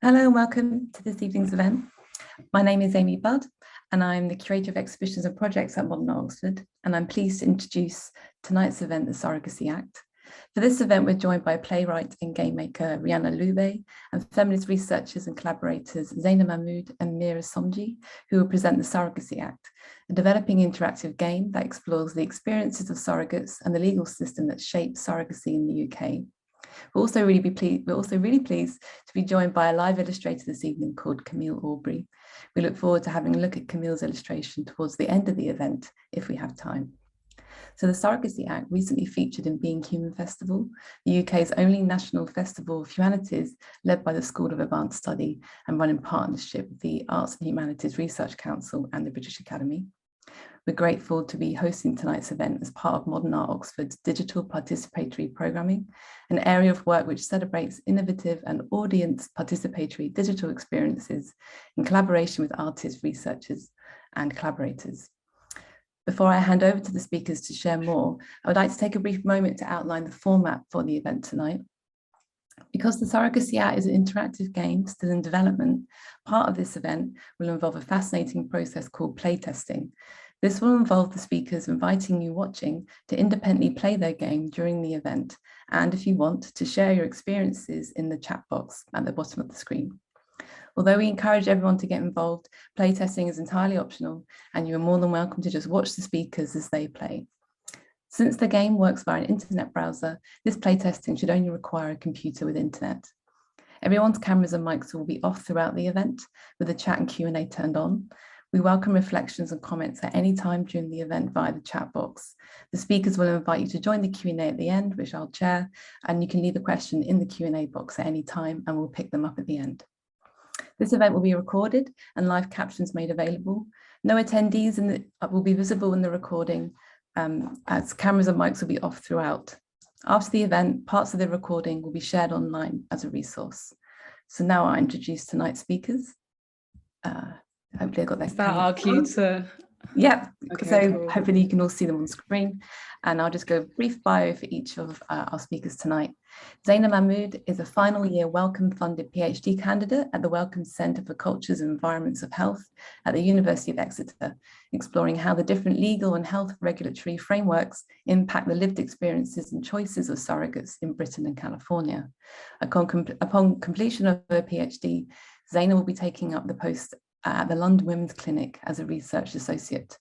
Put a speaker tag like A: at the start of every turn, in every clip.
A: Hello and welcome to this evening's event. My name is Amy Budd and I'm the Curator of Exhibitions and Projects at Modern Art Oxford, and I'm pleased to introduce tonight's event, the Surrogacy Act. For this event, we're joined by playwright and game maker Rhianna Ilube and feminist researchers and collaborators Zaina Mahmoud and Meera Somji, who will present the Surrogacy Act, a developing interactive game that explores the experiences of surrogates and the legal system that shapes surrogacy in the UK. We're also really pleased to be joined by a live illustrator this evening called Camille Aubrey. We look forward to having a look at Camille's illustration towards the end of the event, if we have time. So the Surrogacy Act recently featured in Being Human Festival, the UK's only national festival of humanities led by the School of Advanced Study and run in partnership with the Arts and Humanities Research Council and the British Academy. We're grateful to be hosting tonight's event as part of Modern Art Oxford's digital participatory programming, an area of work which celebrates innovative and audience-participatory digital experiences in collaboration with artists, researchers, and collaborators. Before I hand over to the speakers to share more, I would like to take a brief moment to outline the format for the event tonight. Because the Surrogacy Act is an interactive game still in development, part of this event will involve a fascinating process called playtesting. This will involve the speakers inviting you watching to independently play their game during the event, and if you want, to share your experiences in the chat box at the bottom of the screen. Although we encourage everyone to get involved, playtesting is entirely optional, and you are more than welcome to just watch the speakers as they play. Since the game works via an internet browser, this playtesting should only require a computer with internet. Everyone's cameras and mics will be off throughout the event, with the chat and Q&A turned on. We welcome reflections and comments at any time during the event via the chat box. The speakers will invite you to join the Q&A at the end, which I'll chair, and you can leave a question in the Q&A box at any time and we'll pick them up at the end. This event will be recorded and live captions made available. No attendees will be visible in the recording, as cameras and mics will be off throughout. After the event, parts of the recording will be shared online as a resource. So now I introduce tonight's speakers. Hopefully I got that.
B: Is that our cue to?
A: Yep,
B: okay,
A: so
B: cool.
A: Hopefully you can all see them on screen. And I'll just go a brief bio for each of our speakers tonight. Zaina Mahmoud is a final year Wellcome funded PhD candidate at the Wellcome Centre for Cultures and Environments of Health at the University of Exeter, exploring how the different legal and health regulatory frameworks impact the lived experiences and choices of surrogates in Britain and California. Upon completion of her PhD, Zaina will be taking up the post at the London Women's Clinic as a research associate.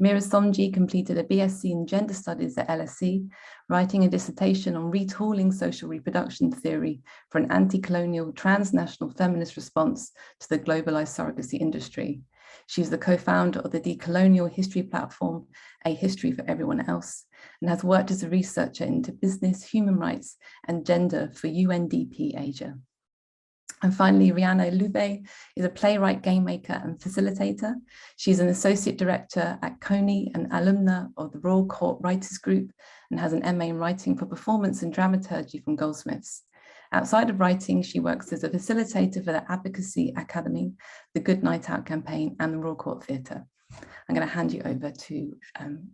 A: Meera Somji completed a BSc in Gender Studies at LSE, writing a dissertation on retooling social reproduction theory for an anti-colonial transnational feminist response to the globalized surrogacy industry. She's the co-founder of the decolonial history platform, A History for Everyone Else, and has worked as a researcher into business, human rights, and gender for UNDP Asia. And finally, Rhianna Ilube is a playwright, game maker, and facilitator. She's an associate director at CONI and alumna of the Royal Court Writers Group and has an MA in writing for performance and dramaturgy from Goldsmiths. Outside of writing, she works as a facilitator for the Advocacy Academy, the Good Night Out campaign, and the Royal Court Theatre. I'm going to hand you over to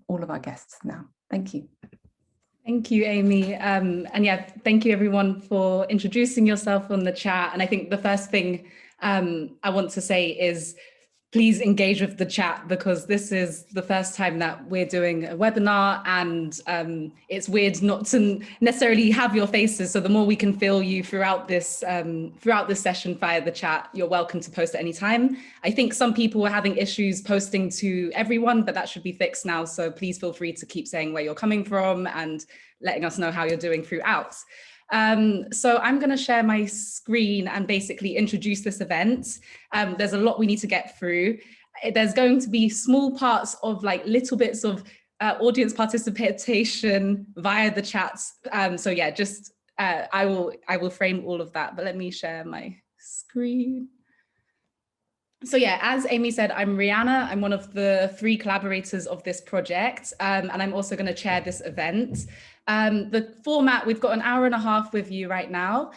A: all of our guests now. Thank you.
B: Thank you, Amy. And yeah, thank you everyone for introducing yourself on the chat. And I think the first thing I want to say is please engage with the chat, because this is the first time that we're doing a webinar, and it's weird not to necessarily have your faces. So the more we can feel you throughout this session via the chat, you're welcome to post at any time. I think some people were having issues posting to everyone, but that should be fixed now. So please feel free to keep saying where you're coming from and letting us know how you're doing throughout. So I'm going to share my screen and basically introduce this event. There's a lot we need to get through. There's going to be small parts of like little bits of audience participation via the chats. So yeah, just I will frame all of that, but let me share my screen. So yeah, as Amy said, I'm Rhianna. I'm one of the 3 collaborators of this project, and I'm also going to chair this event. The format, we've got an hour and a half with you right now.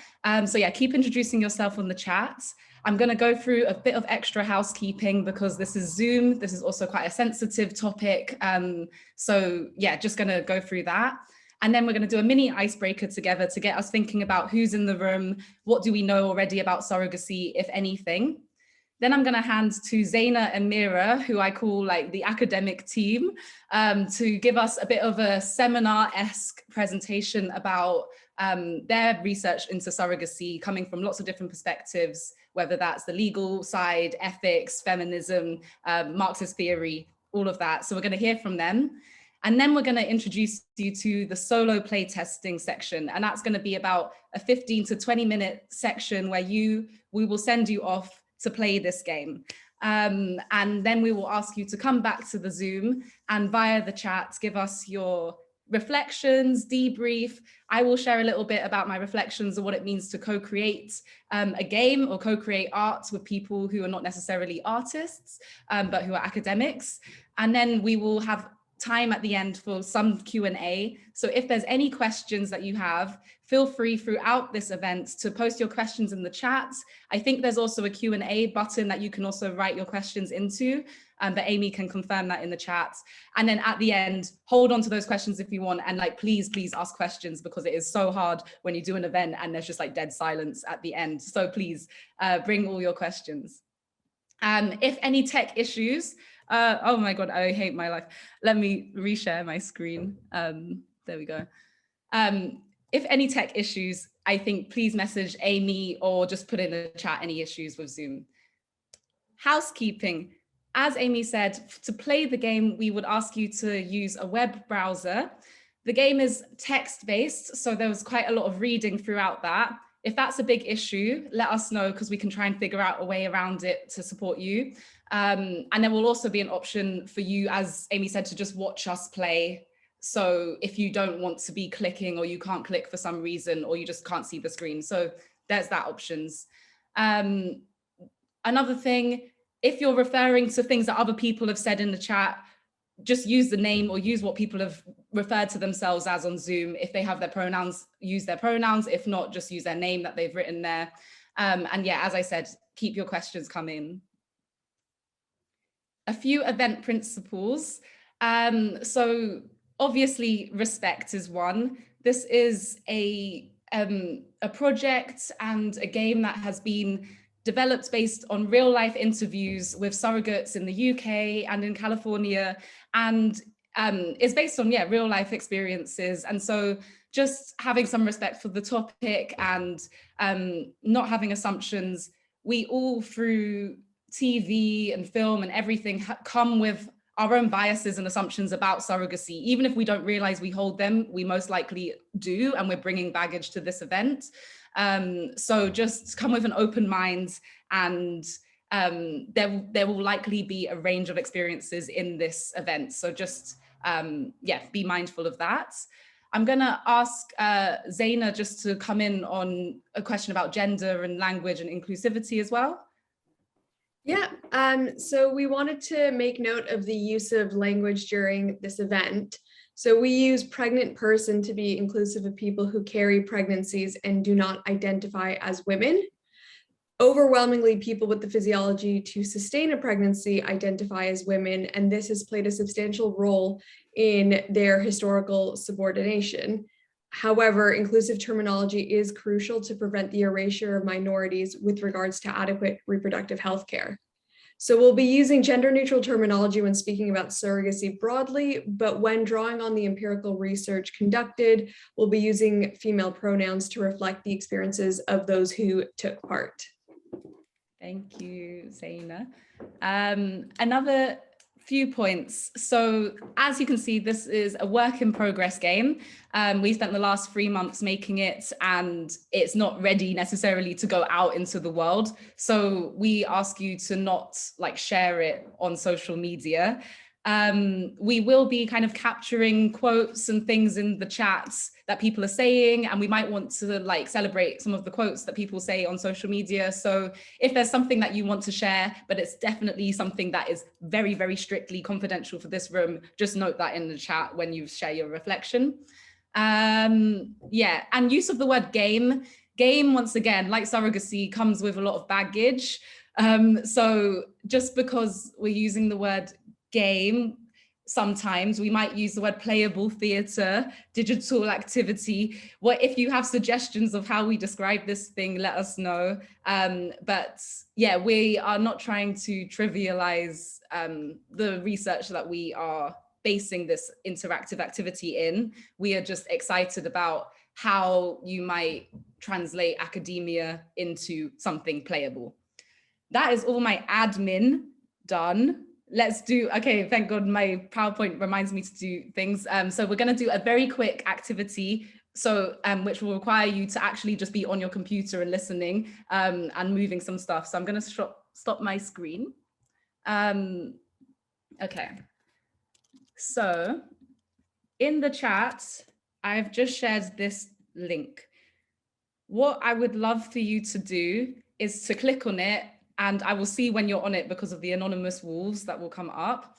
B: So yeah, keep introducing yourself on the chat. I'm going to go through a bit of extra housekeeping because this is Zoom. This is also quite a sensitive topic. So yeah, just going to go through that. And then we're going to do a mini icebreaker together to get us thinking about who's in the room, what do we know already about surrogacy, if anything. Then I'm going to hand to Zaina and Meera, who I call like the academic team, to give us a bit of a seminar-esque presentation about their research into surrogacy, coming from lots of different perspectives, whether that's the legal side, ethics, feminism, Marxist theory, all of that. So we're going to hear from them. And then we're going to introduce you to the solo play testing section. And that's going to be about a 15 to 20-minute section where we will send you off to play this game. And then we will ask you to come back to the Zoom and via the chat, give us your reflections, debrief. I will share a little bit about my reflections of what it means to co-create a game or co-create art with people who are not necessarily artists, but who are academics. And then we will have time at the end for some Q&A. So if there's any questions that you have, feel free throughout this event to post your questions in the chat. I think there's also a Q&A button that you can also write your questions into, but Amy can confirm that in the chat. And then at the end, hold on to those questions if you want, and like, please ask questions, because it is so hard when you do an event and there's just like dead silence at the end. So please bring all your questions. If any tech issues, oh my God, I hate my life. Let me reshare my screen. There we go. If any tech issues, I think please message Amy or just put in the chat any issues with Zoom. Housekeeping. As Amy said, to play the game, we would ask you to use a web browser. The game is text-based, so there was quite a lot of reading throughout that. If that's a big issue, let us know, because we can try and figure out a way around it to support you. And there will also be an option for you, as Amy said, to just watch us play. So if you don't want to be clicking, or you can't click for some reason, or you just can't see the screen. So there's that options. Another thing, if you're referring to things that other people have said in the chat, just use the name or use what people have referred to themselves as on Zoom. If they have their pronouns, use their pronouns. If not, just use their name that they've written there. And yeah, as I said, keep your questions coming. A few event principles. So obviously respect is one. This is a project and a game that has been developed based on real life interviews with surrogates in the UK and in California, and is based on real life experiences. And so just having some respect for the topic and not having assumptions. We all, through TV and film and everything, come with our own biases and assumptions about surrogacy. Even if we don't realize we hold them, we most likely do, and we're bringing baggage to this event. So just come with an open mind, and there will likely be a range of experiences in this event. So just, be mindful of that. I'm gonna ask Zaina just to come in on a question about gender and language and inclusivity as well.
C: Yeah, so we wanted to make note of the use of language during this event. So we use pregnant person to be inclusive of people who carry pregnancies and do not identify as women. Overwhelmingly, people with the physiology to sustain a pregnancy identify as women, and this has played a substantial role in their historical subordination. However, inclusive terminology is crucial to prevent the erasure of minorities with regards to adequate reproductive health care. So we'll be using gender-neutral terminology when speaking about surrogacy broadly, but when drawing on the empirical research conducted, we'll be using female pronouns to reflect the experiences of those who took part.
B: Thank you, Zaina. Another few points. So as you can see, this is a work in progress game. We spent the last 3 months making it, and it's not ready necessarily to go out into the world. So we ask you to not share it on social media. We will be kind of capturing quotes and things in the chats that people are saying, and we might want to celebrate some of the quotes that people say on social media. So if there's something that you want to share, but it's definitely something that is very, very strictly confidential for this room, just note that in the chat when you share your reflection. And use of the word game. Game, once again, like surrogacy, comes with a lot of baggage. So just because we're using the word game, sometimes. We might use the word playable theatre, digital activity. What if you have suggestions of how we describe this thing, let us know. But yeah, we are not trying to trivialize the research that we are basing this interactive activity in. We are just excited about how you might translate academia into something playable. That is all my admin done. Let's do, okay, thank God my PowerPoint reminds me to do things. So we're gonna do a very quick activity, so which will require you to actually just be on your computer and listening and moving some stuff. So I'm gonna stop my screen. Okay, so in the chat, I've just shared this link. What I would love for you to do is to click on it, and I will see when you're on it because of the anonymous wolves that will come up.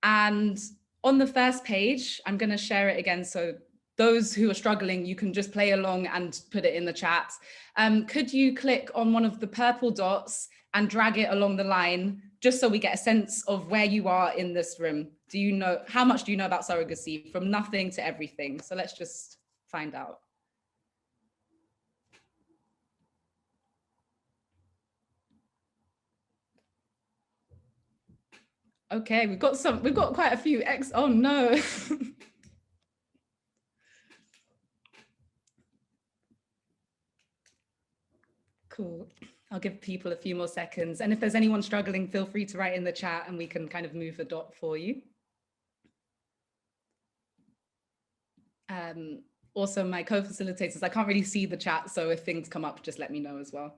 B: And on the first page, I'm going to share it again. So those who are struggling, you can just play along and put it in the chat. Could you click on one of the purple dots and drag it along the line, just so we get a sense of where you are in this room? Do you know, how much do you know about surrogacy, from nothing to everything? So let's just find out. Okay, we've got quite a few oh no. Cool. I'll give people a few more seconds. And if there's anyone struggling, feel free to write in the chat and we can kind of move the dot for you. Also, my co-facilitators, I can't really see the chat, so if things come up, just let me know as well.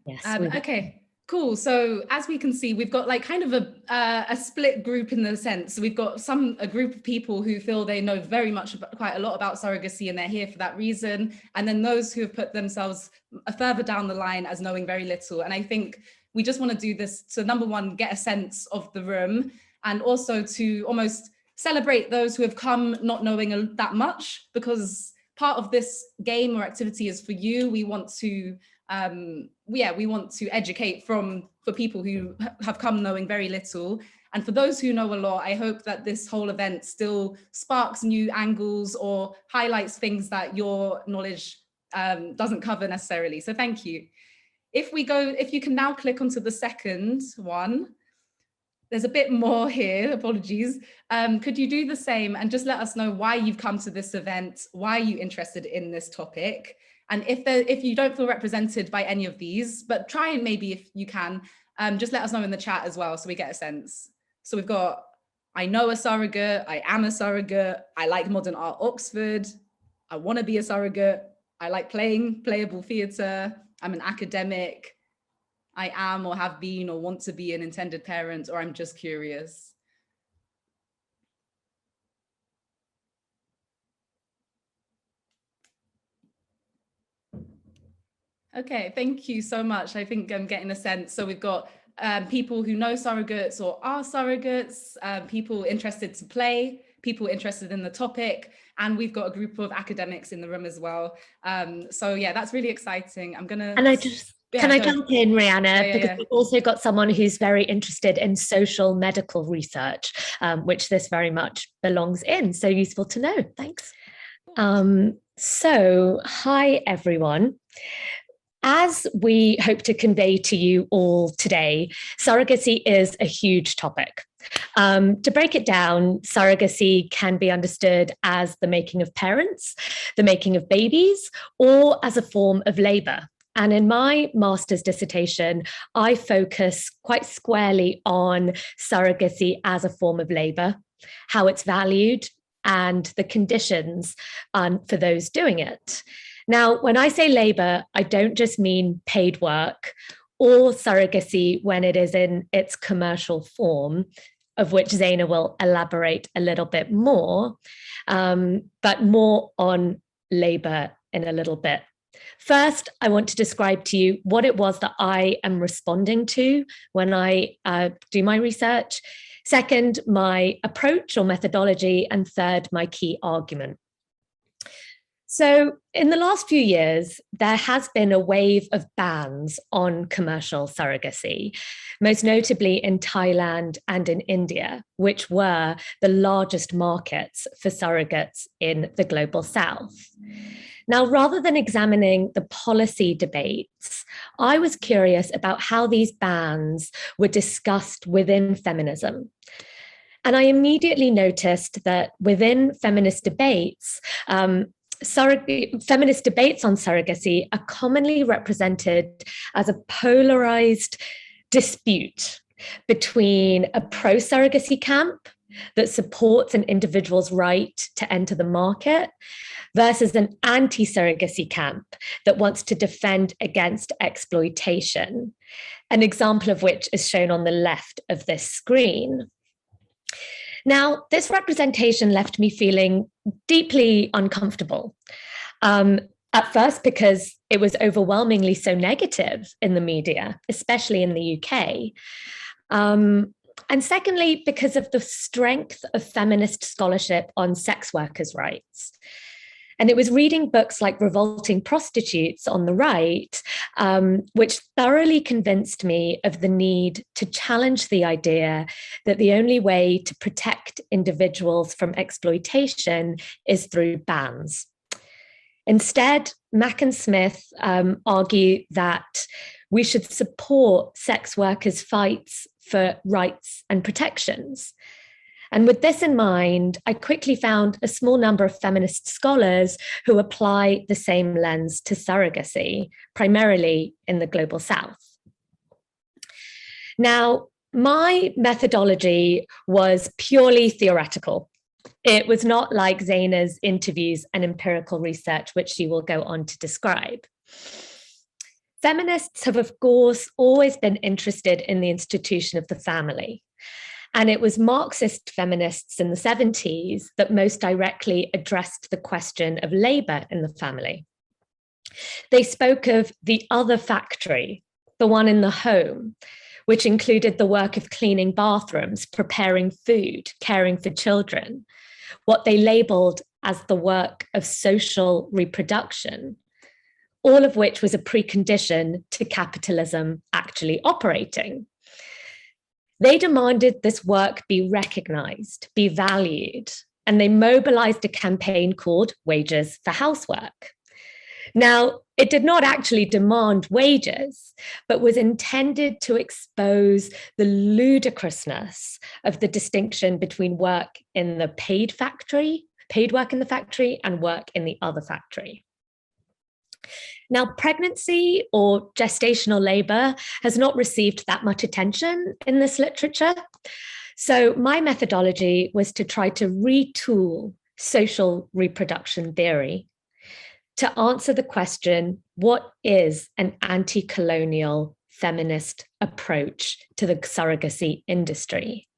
D: Yes.
B: Okay. Cool. So as we can see, we've got like kind of a split group in the sense. So we've got a group of people who feel they know very much quite a lot about surrogacy and they're here for that reason. And then those who have put themselves further down the line as knowing very little. And I think we just want to do this to, number one, get a sense of the room, and also to almost celebrate those who have come not knowing that much, because part of this game or activity is for you. We want to we want to educate for people who have come knowing very little. And for those who know a lot, I hope that this whole event still sparks new angles or highlights things that your knowledge doesn't cover necessarily. So thank you. If you can now click onto the second one, there's a bit more here, apologies. Could you do the same and just let us know why you've come to this event, why are you interested in this topic? And if you don't feel represented by any of these, but try and maybe if you can, just let us know in the chat as well so we get a sense. So we've got, I know a surrogate, I am a surrogate, I like modern art Oxford, I want to be a surrogate, I like playable theatre, I'm an academic, I am or have been or want to be an intended parent, or I'm just curious. Okay, thank you so much. I think I'm getting a sense. So we've got people who know surrogates or are surrogates, people interested to play, people interested in the topic, and we've got a group of academics in the room as well. So yeah, that's really exciting. I'm gonna...
D: And can I jump in, Rhianna? Because we've also got someone who's very interested in social medical research, which this very much belongs in. So useful to know. Thanks. So hi, everyone. As we hope to convey to you all today, surrogacy is a huge topic. To break it down, surrogacy can be understood as the making of parents, the making of babies, or as a form of labour. And in my master's dissertation, I focus quite squarely on surrogacy as a form of labour, how it's valued, and the conditions for those doing it. Now, when I say labour, I don't just mean paid work or surrogacy when it is in its commercial form, of which Zaina will elaborate a little bit more, but more on labour in a little bit. First, I want to describe to you what it was that I am responding to when I do my research. Second, my approach or methodology, and third, my key argument. So in the last few years, there has been a wave of bans on commercial surrogacy, most notably in Thailand and in India, which were the largest markets for surrogates in the global south. Now, rather than examining the policy debates, I was curious about how these bans were discussed within feminism. And I immediately noticed that within feminist debates, feminist debates on surrogacy are commonly represented as a polarized dispute between a pro-surrogacy camp that supports an individual's right to enter the market versus an anti-surrogacy camp that wants to defend against exploitation, an example of which is shown on the left of this screen. Now, this representation left me feeling deeply uncomfortable. At first, because it was overwhelmingly so negative in the media, especially in the UK. And secondly, because of the strength of feminist scholarship on sex workers' rights. And it was reading books like Revolting Prostitutes on the right, which thoroughly convinced me of the need to challenge the idea that the only way to protect individuals from exploitation is through bans. Instead, Mack and Smith argue that we should support sex workers' fights for rights and protections. And with this in mind, I quickly found a small number of feminist scholars who apply the same lens to surrogacy, primarily in the global south. Now, my methodology was purely theoretical. It was not like Zaina's interviews and empirical research, which she will go on to describe. Feminists have, of course, always been interested in the institution of the family. And it was Marxist feminists in the 70s that most directly addressed the question of labor in the family. They spoke of the other factory, the one in the home, which included the work of cleaning bathrooms, preparing food, caring for children, what they labeled as the work of social reproduction, all of which was a precondition to capitalism actually operating. They demanded this work be recognized, be valued, and they mobilized a campaign called Wages for Housework. Now, it did not actually demand wages, but was intended to expose the ludicrousness of the distinction between work in the paid work in the factory, and work in the other factory. Now, pregnancy or gestational labor has not received that much attention in this literature. So my methodology was to try to retool social reproduction theory to answer the question, what is an anti-colonial feminist approach to the surrogacy industry?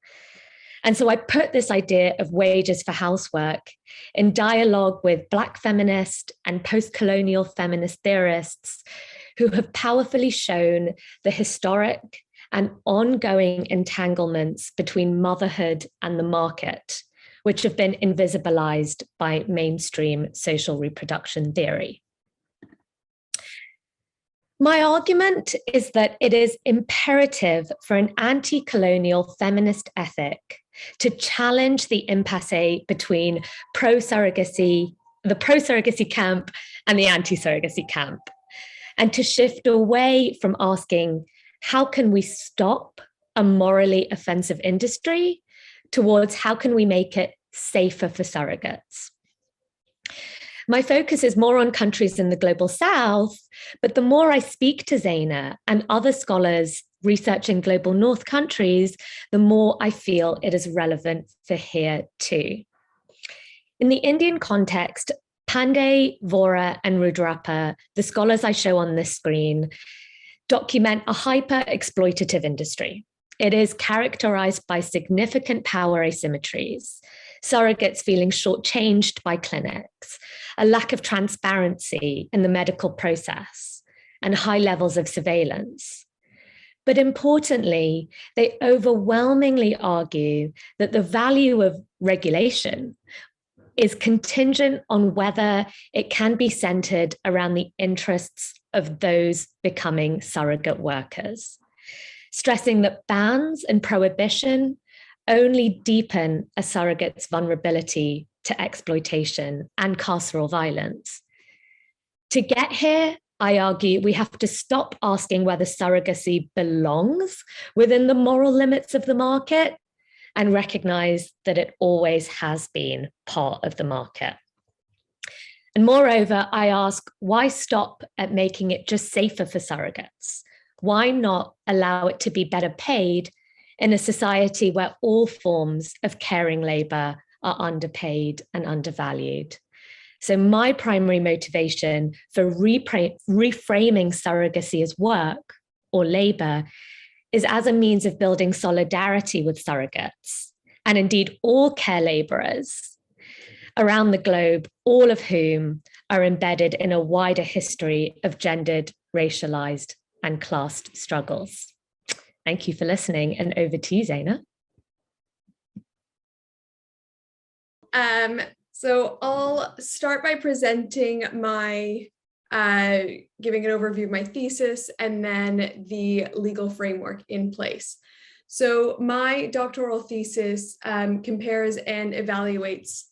D: And so I put this idea of wages for housework in dialogue with Black feminist and post-colonial feminist theorists who have powerfully shown the historic and ongoing entanglements between motherhood and the market, which have been invisibilized by mainstream social reproduction theory. My argument is that it is imperative for an anti-colonial feminist ethic to challenge the impasse between the pro-surrogacy camp and the anti-surrogacy camp, and to shift away from asking, how can we stop a morally offensive industry, towards how can we make it safer for surrogates? My focus is more on countries in the global south, but the more I speak to Zaina and other scholars researching global north countries, the more I feel it is relevant for here too. In the Indian context, Pandey, Vora, and Rudrappa, the scholars I show on this screen, document a hyper-exploitative industry. It is characterized by significant power asymmetries, surrogates feeling shortchanged by clinics, a lack of transparency in the medical process, and high levels of surveillance. But importantly, they overwhelmingly argue that the value of regulation, is contingent on whether it can be centered around the interests of those becoming surrogate workers, stressing that bans and prohibition only deepen a surrogate's vulnerability to exploitation and carceral violence. To get here, I argue we have to stop asking whether surrogacy belongs within the moral limits of the market and recognize that it always has been part of the market. And moreover, I ask, why stop at making it just safer for surrogates? Why not allow it to be better paid in a society where all forms of caring labor are underpaid and undervalued? So my primary motivation for reframing surrogacy as work or labor is as a means of building solidarity with surrogates, and indeed all care laborers around the globe, all of whom are embedded in a wider history of gendered, racialized, and classed struggles. Thank you for listening, and over to you, Zaina.
C: So I'll start by presenting my, giving an overview of my thesis and then the legal framework in place. So my doctoral thesis compares and evaluates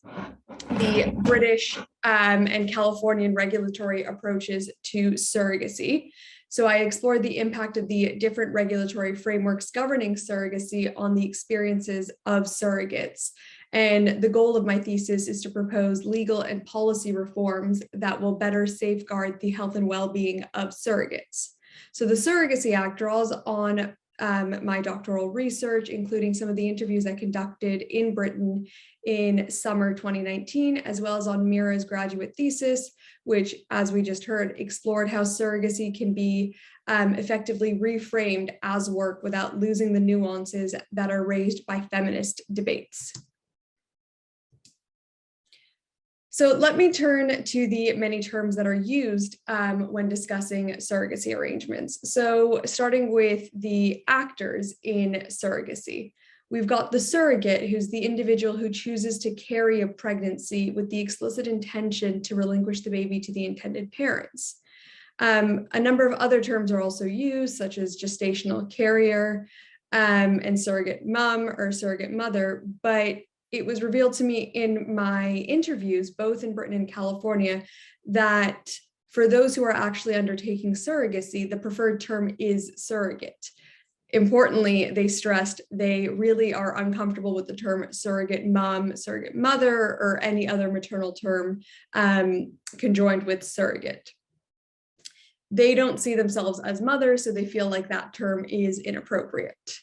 C: the British and Californian regulatory approaches to surrogacy. So I explored the impact of the different regulatory frameworks governing surrogacy on the experiences of surrogates. And the goal of my thesis is to propose legal and policy reforms that will better safeguard the health and well-being of surrogates. So the Surrogacy Act draws on my doctoral research, including some of the interviews I conducted in Britain in summer 2019, as well as on Meera's graduate thesis, which, as we just heard, explored how surrogacy can be effectively reframed as work without losing the nuances that are raised by feminist debates. So let me turn to the many terms that are used when discussing surrogacy arrangements. So starting with the actors in surrogacy, we've got the surrogate, who's the individual who chooses to carry a pregnancy with the explicit intention to relinquish the baby to the intended parents. A number of other terms are also used, such as gestational carrier and surrogate mom or surrogate mother, but it was revealed to me in my interviews, both in Britain and California, that for those who are actually undertaking surrogacy, the preferred term is surrogate. Importantly, they stressed they really are uncomfortable with the term surrogate mom, surrogate mother, or any other maternal term conjoined with surrogate. They don't see themselves as mothers, so they feel like that term is inappropriate.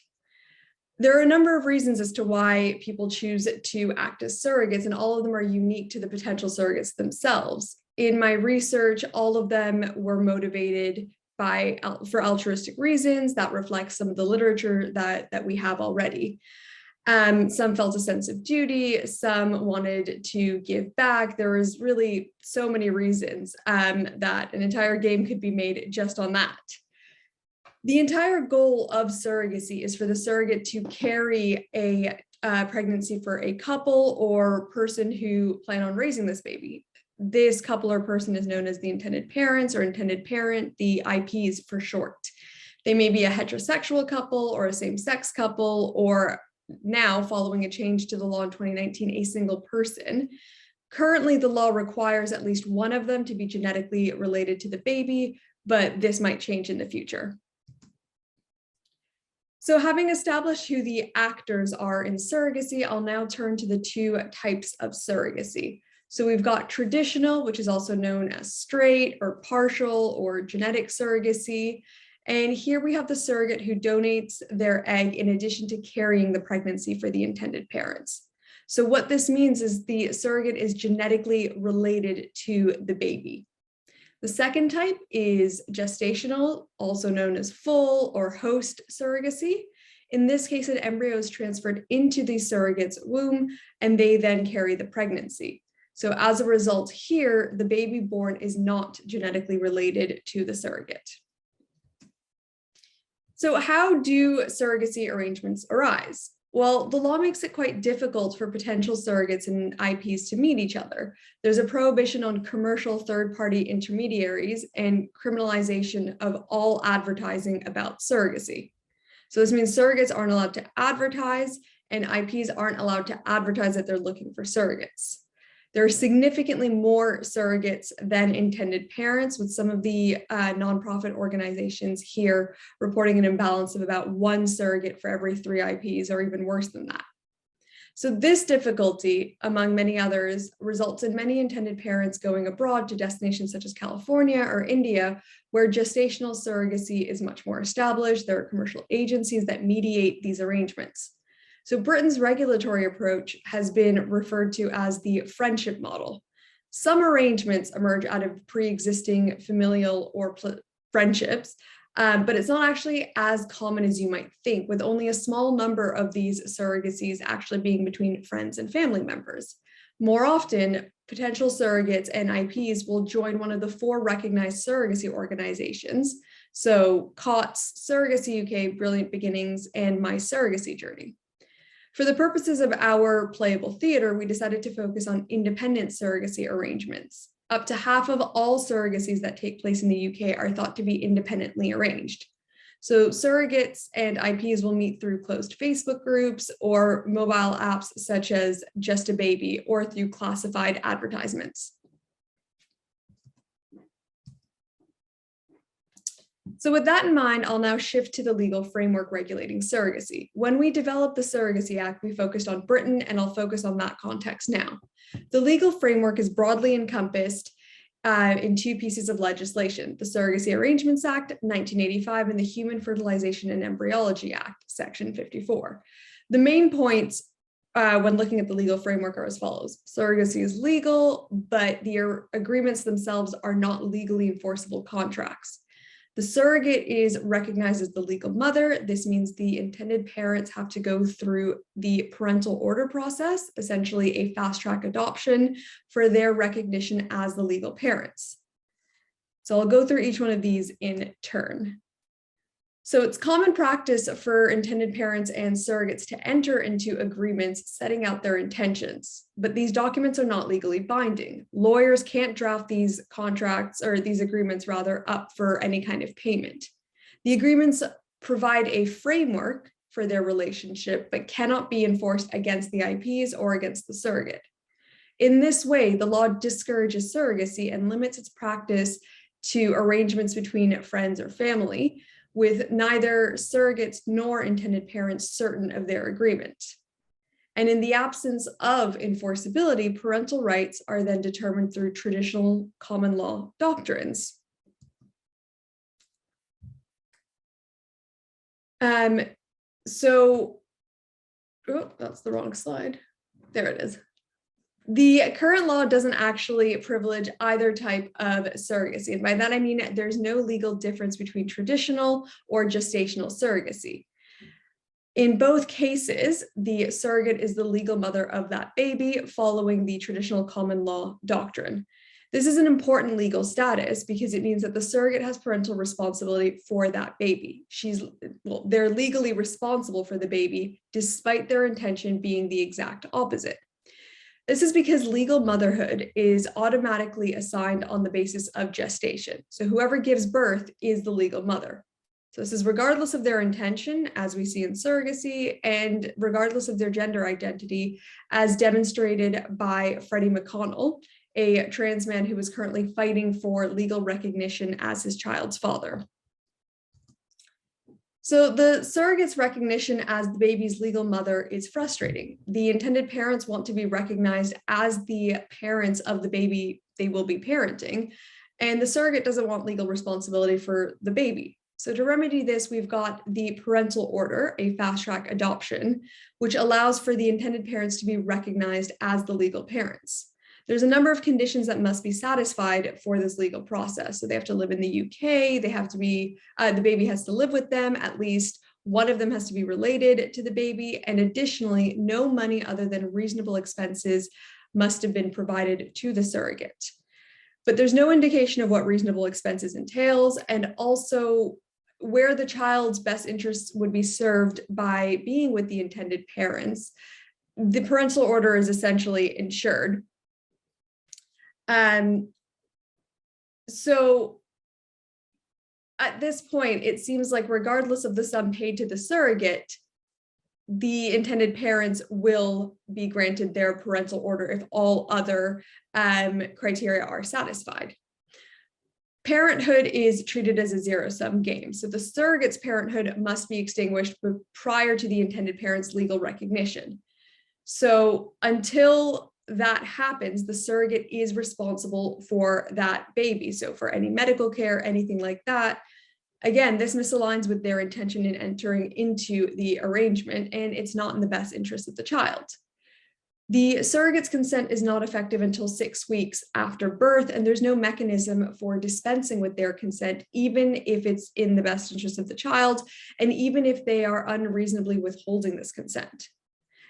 C: There are a number of reasons as to why people choose to act as surrogates, and all of them are unique to the potential surrogates themselves. In my research, all of them were motivated for altruistic reasons that reflects some of the literature that we have already. Some felt a sense of duty, some wanted to give back. There was really so many reasons that an entire game could be made just on that. The entire goal of surrogacy is for the surrogate to carry a pregnancy for a couple or person who plan on raising this baby. This couple or person is known as the intended parents or intended parent, the IPs for short. They may be a heterosexual couple or a same-sex couple, or now, following a change to the law in 2019, a single person. Currently, the law requires at least one of them to be genetically related to the baby, but this might change in the future. So having established who the actors are in surrogacy, I'll now turn to the two types of surrogacy. So we've got traditional, which is also known as straight or partial or genetic surrogacy. And here we have the surrogate who donates their egg in addition to carrying the pregnancy for the intended parents. So what this means is the surrogate is genetically related to the baby. The second type is gestational, also known as full or host surrogacy. In this case, an embryo is transferred into the surrogate's womb, and they then carry the pregnancy. So as a result here, the baby born is not genetically related to the surrogate. So how do surrogacy arrangements arise? Well, the law makes it quite difficult for potential surrogates and IPs to meet each other. There's a prohibition on commercial third-party intermediaries and criminalization of all advertising about surrogacy. So this means surrogates aren't allowed to advertise, and IPs aren't allowed to advertise that they're looking for surrogates. There are significantly more surrogates than intended parents, with some of the nonprofit organizations here reporting an imbalance of about 1 surrogate for every 3 IPs, or even worse than that. So this difficulty, among many others, results in many intended parents going abroad to destinations such as California or India, where gestational surrogacy is much more established. There are commercial agencies that mediate these arrangements. So Britain's regulatory approach has been referred to as the friendship model. Some arrangements emerge out of pre-existing familial or friendships, but it's not actually as common as you might think, with only a small number of these surrogacies actually being between friends and family members. More often, potential surrogates and IPs will join one of the 4 recognized surrogacy organizations. So COTS, Surrogacy UK, Brilliant Beginnings, and My Surrogacy Journey. For the purposes of our playable theater, we decided to focus on independent surrogacy arrangements. Up to half of all surrogacies that take place in the UK are thought to be independently arranged. So surrogates and IPs will meet through closed Facebook groups or mobile apps such as Just a Baby, or through classified advertisements. So with that in mind, I'll now shift to the legal framework regulating surrogacy. When we developed the Surrogacy Act, we focused on Britain, and I'll focus on that context now. The legal framework is broadly encompassed in 2 pieces of legislation: the Surrogacy Arrangements Act, 1985, and the Human Fertilization and Embryology Act, Section 54. The main points when looking at the legal framework are as follows. Surrogacy is legal, but the agreements themselves are not legally enforceable contracts. The surrogate is recognized as the legal mother. This means the intended parents have to go through the parental order process, essentially a fast-track adoption, for their recognition as the legal parents. So I'll go through each one of these in turn. So it's common practice for intended parents and surrogates to enter into agreements setting out their intentions, but these documents are not legally binding. Lawyers can't draft these contracts, or these agreements rather, up for any kind of payment. The agreements provide a framework for their relationship, but cannot be enforced against the IPs or against the surrogate. In this way, the law discourages surrogacy and limits its practice to arrangements between friends or family, with neither surrogates nor intended parents certain of their agreement. And in the absence of enforceability, parental rights are then determined through traditional common law doctrines. Oh, that's the wrong slide. There it is. The current law doesn't actually privilege either type of surrogacy. And by that, I mean there's no legal difference between traditional or gestational surrogacy. In both cases, the surrogate is the legal mother of that baby, following the traditional common law doctrine. This is an important legal status because it means that the surrogate has parental responsibility for that baby. They're legally responsible for the baby, despite their intention being the exact opposite. This is because legal motherhood is automatically assigned on the basis of gestation. So whoever gives birth is the legal mother. So this is regardless of their intention, as we see in surrogacy, and regardless of their gender identity, as demonstrated by Freddie McConnell, a trans man who is currently fighting for legal recognition as his child's father. So the surrogate's recognition as the baby's legal mother is frustrating. The intended parents want to be recognized as the parents of the baby they will be parenting, and the surrogate doesn't want legal responsibility for the baby. So to remedy this, we've got the parental order, a fast-track adoption, which allows for the intended parents to be recognized as the legal parents. There's a number of conditions that must be satisfied for this legal process. So they have to live in the UK, they have to be, the baby has to live with them, at least one of them has to be related to the baby, and additionally, no money other than reasonable expenses must have been provided to the surrogate. But there's no indication of what reasonable expenses entails, and also where the child's best interests would be served by being with the intended parents, the parental order is essentially ensured. So at this point, it seems like regardless of the sum paid to the surrogate, the intended parents will be granted their parental order if all other criteria are satisfied. Parenthood is treated as a zero-sum game. So the surrogate's parenthood must be extinguished prior to the intended parent's legal recognition. So until that happens, the surrogate is responsible for that baby. So for any medical care, anything like that. Again, this misaligns with their intention in entering into the arrangement, and it's not in the best interest of the child. The surrogate's consent is not effective until 6 weeks after birth, and there's no mechanism for dispensing with their consent, even if it's in the best interest of the child, and even if they are unreasonably withholding this consent.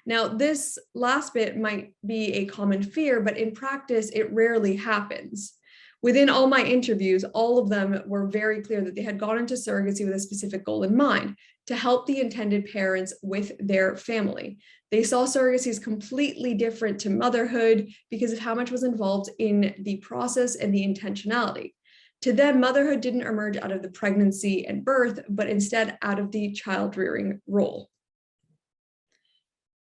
C: Now, this last bit might be a common fear, but in practice, it rarely happens. Within all my interviews, all of them were very clear that they had gone into surrogacy with a specific goal in mind, to help the intended parents with their family. They saw surrogacy as completely different to motherhood because of how much was involved in the process and the intentionality. To them, motherhood didn't emerge out of the pregnancy and birth, but instead out of the child rearing role.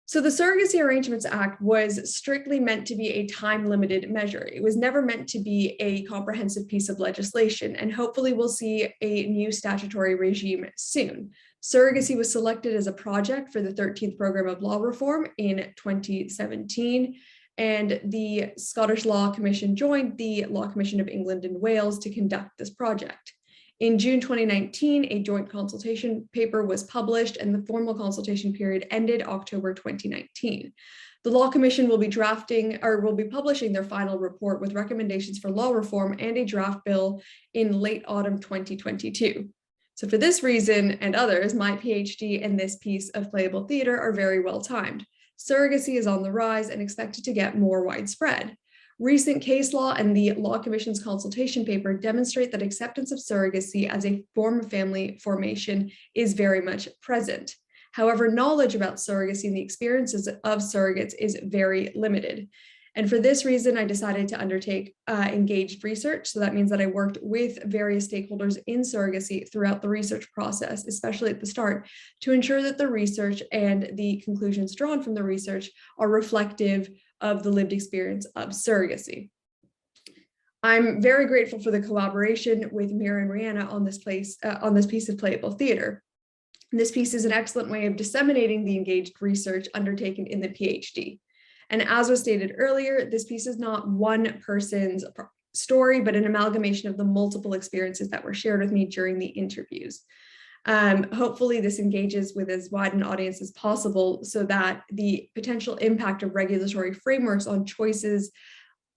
C: So the Surrogacy Arrangements Act was strictly meant to be a time-limited measure. It was never meant to be a comprehensive piece of legislation, and hopefully we'll see a new statutory regime soon. Surrogacy was selected as a project for the 13th Programme of Law Reform in 2017, and the Scottish Law Commission joined the Law Commission of England and Wales to conduct this project. In June 2019, a joint consultation paper was published, and the formal consultation period ended October 2019. The Law Commission will be publishing their final report with recommendations for law reform and a draft bill in late autumn 2022. So for this reason and others, my PhD and this piece of playable theater are very well timed. Surrogacy is on the rise and expected to get more widespread. Recent case law and the Law Commission's consultation paper demonstrate that acceptance of surrogacy as a form of family formation is very much present. However, knowledge about surrogacy and the experiences of surrogates is very limited. And for this reason, I decided to undertake engaged research. So that means that I worked with various stakeholders in surrogacy throughout the research process, especially at the start, to ensure that the research and the conclusions drawn from the research are reflective of the lived experience of surrogacy. I'm very grateful for the collaboration with Meera and Rhianna on this piece of playable theater. This piece is an excellent way of disseminating the engaged research undertaken in the PhD. And as was stated earlier, this piece is not one person's story, but an amalgamation of the multiple experiences that were shared with me during the interviews. Hopefully this engages with as wide an audience as possible so that the potential impact of regulatory frameworks on choices,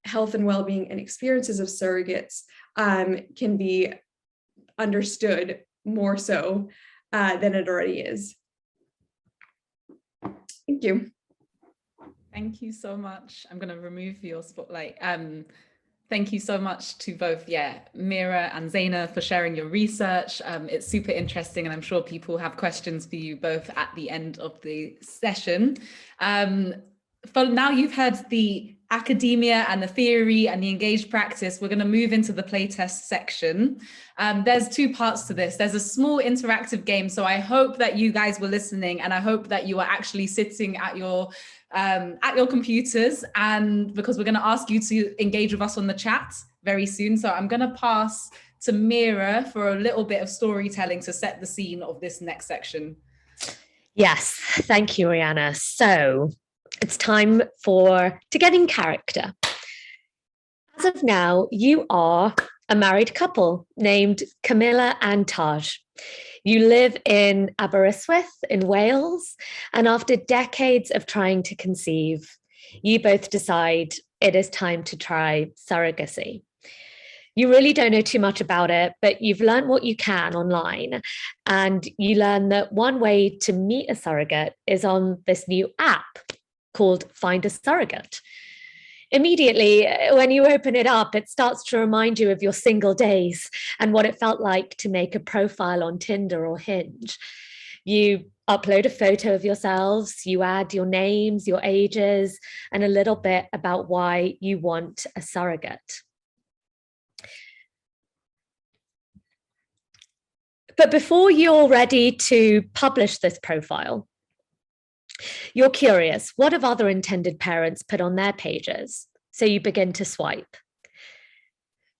C: health and well-being, and experiences of surrogates can be understood more so than it already is. Thank you.
B: Thank you so much. I'm going to remove your spotlight. Thank you so much to both, Meera and Zaina for sharing your research. It's super interesting, and I'm sure people have questions for you both at the end of the session. For now, you've heard the academia and the theory and the engaged practice. We're going to move into the playtest section. There's two parts to this. There's a small interactive game. So I hope that you guys were listening, and I hope that you are actually sitting at your computers, and because we're going to ask you to engage with us on the chat very soon. So I'm going to pass to Meera for a little bit of storytelling to set the scene of this next section.
D: Yes, thank you, Rhianna. So it's time to get in character. As of now, you are a married couple named Camilla and Taj. You live in Aberystwyth in Wales, and after decades of trying to conceive, you both decide it is time to try surrogacy. You really don't know too much about it, but you've learned what you can online, and you learn that one way to meet a surrogate is on this new app called Find a Surrogate. immediately, when you open it up, it starts to remind you of your single days and what it felt like to make a profile on Tinder or Hinge. You upload a photo of yourselves, you add your names, your ages, and a little bit about why you want a surrogate. But before you're ready to publish this profile, you're curious, what have other intended parents put on their pages? So you begin to swipe.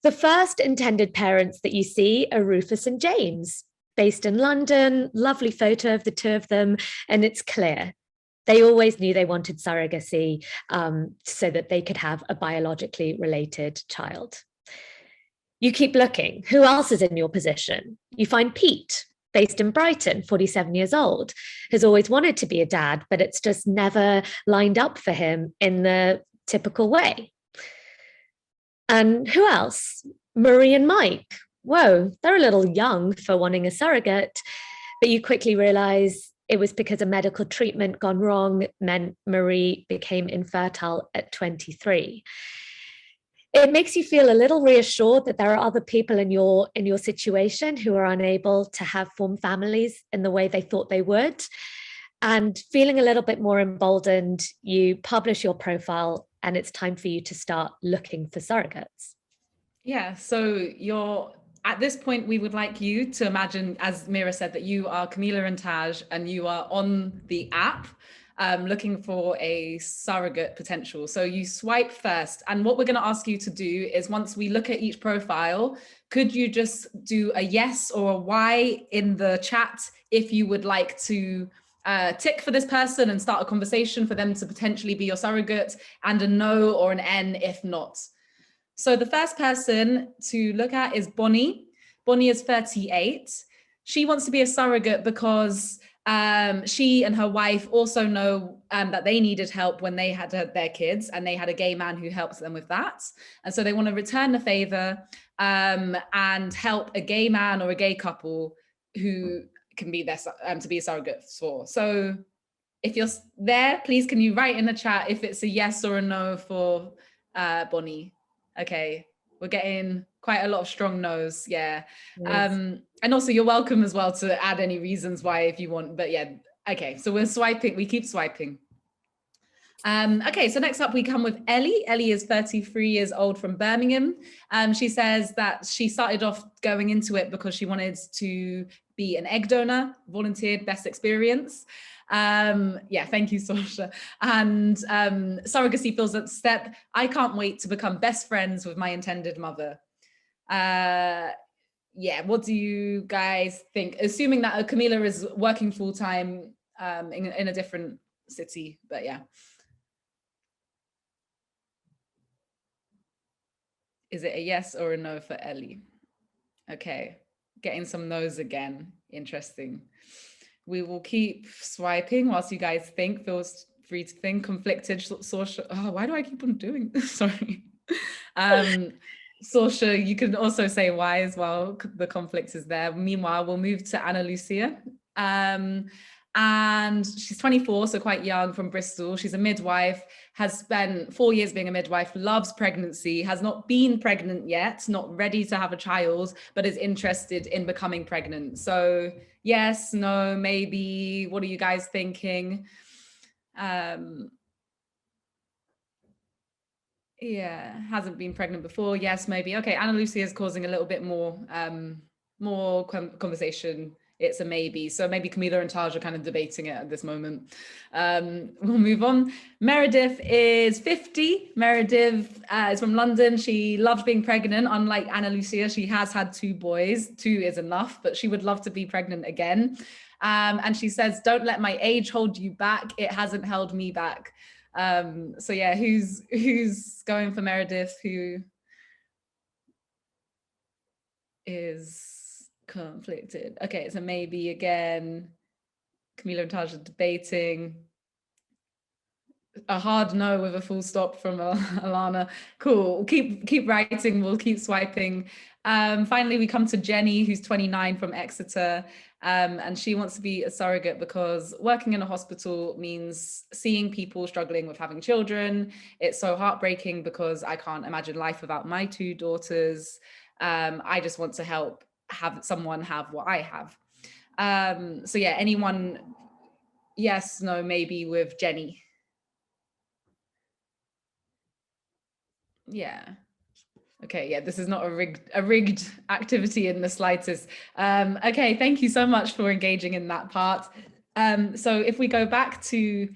D: The first intended parents that you see are Rufus and James, based in London, lovely photo of the two of them, and it's clear. They always knew they wanted surrogacy so that they could have a biologically related child. You keep looking. Who else is in your position? You find Pete, based in Brighton, 47 years old, has always wanted to be a dad, but it's just never lined up for him in the typical way. And who else? Marie and Mike. Whoa, they're a little young for wanting a surrogate, but you quickly realize it was because a medical treatment gone wrong meant Marie became infertile at 23. It makes you feel a little reassured that there are other people in your situation who are unable to have formed families in the way they thought they would. And feeling a little bit more emboldened, you publish your profile and it's time for you to start looking for surrogates.
B: Yeah, so at this point, we would like you to imagine, as Meera said, that you are Camila and Taj and you are on the app looking for a surrogate potential. So you swipe first. And what we're going to ask you to do is, once we look at each profile, could you just do a yes or a Y in the chat if you would like to tick for this person and start a conversation for them to potentially be your surrogate, and a no or an N if not. So the first person to look at is Bonnie. Bonnie is 38. She wants to be a surrogate because she and her wife also know that they needed help when they had their kids, and they had a gay man who helps them with that. And so they want to return the favor and help a gay man or a gay couple who can be there to be a surrogate for. So if you're there, please can you write in the chat if it's a yes or a no for Bonnie? Okay, we're getting quite a lot of strong no's, yeah.
D: Yes.
B: And also you're welcome as well to add any reasons why if you want, but yeah, okay, so we're swiping, we keep swiping. Okay, so next up we come with Ellie. Ellie is 33 years old from Birmingham. She says that she started off going into it because she wanted to be an egg donor, volunteered, best experience. Yeah, thank you, Sasha. And surrogacy fills that step. I can't wait to become best friends with my intended mother. Yeah, what do you guys think? Assuming that Camila is working full-time in a different city, but yeah. Is it a yes or a no for Ellie? Okay, getting some no's again. Interesting. We will keep swiping whilst you guys think. Feel free to think. Conflicted social. Oh, why do I keep on doing this? Sorry. Sorsha, you can also say why as well. The conflict is there. Meanwhile, we'll move to Anna Lucia. And she's 24, so quite young, from Bristol. She's a midwife, has spent 4 years being a midwife, loves pregnancy, has not been pregnant yet, not ready to have a child, but is interested in becoming pregnant. So yes, no, maybe. What are you guys thinking? Yeah, hasn't been pregnant before. Yes, maybe. Okay, Anna Lucia is causing a little bit more conversation. It's a maybe. So maybe Camila and Taj are kind of debating it at this moment. We'll move on. Meredith is 50. Meredith is from London. She loves being pregnant. Unlike Anna Lucia, she has had 2 boys. 2 is enough, but she would love to be pregnant again. And she says, don't let my age hold you back. It hasn't held me back. So yeah, who's going for Meredith? Who is conflicted? Okay, so maybe again, Camila and Taj are debating. a hard no with a full stop from Alana. Cool. Keep writing. We'll keep swiping. Finally, we come to Jenny, who's 29 from Exeter. And she wants to be a surrogate because working in a hospital means seeing people struggling with having children. It's so heartbreaking because I can't imagine life without my 2 daughters. I just want to help have someone have what I have. So yeah, anyone, yes, no, maybe with Jenny. Yeah. Okay, yeah, this is not a rigged activity in the slightest. Okay, thank you so much for engaging in that part. So if we go back to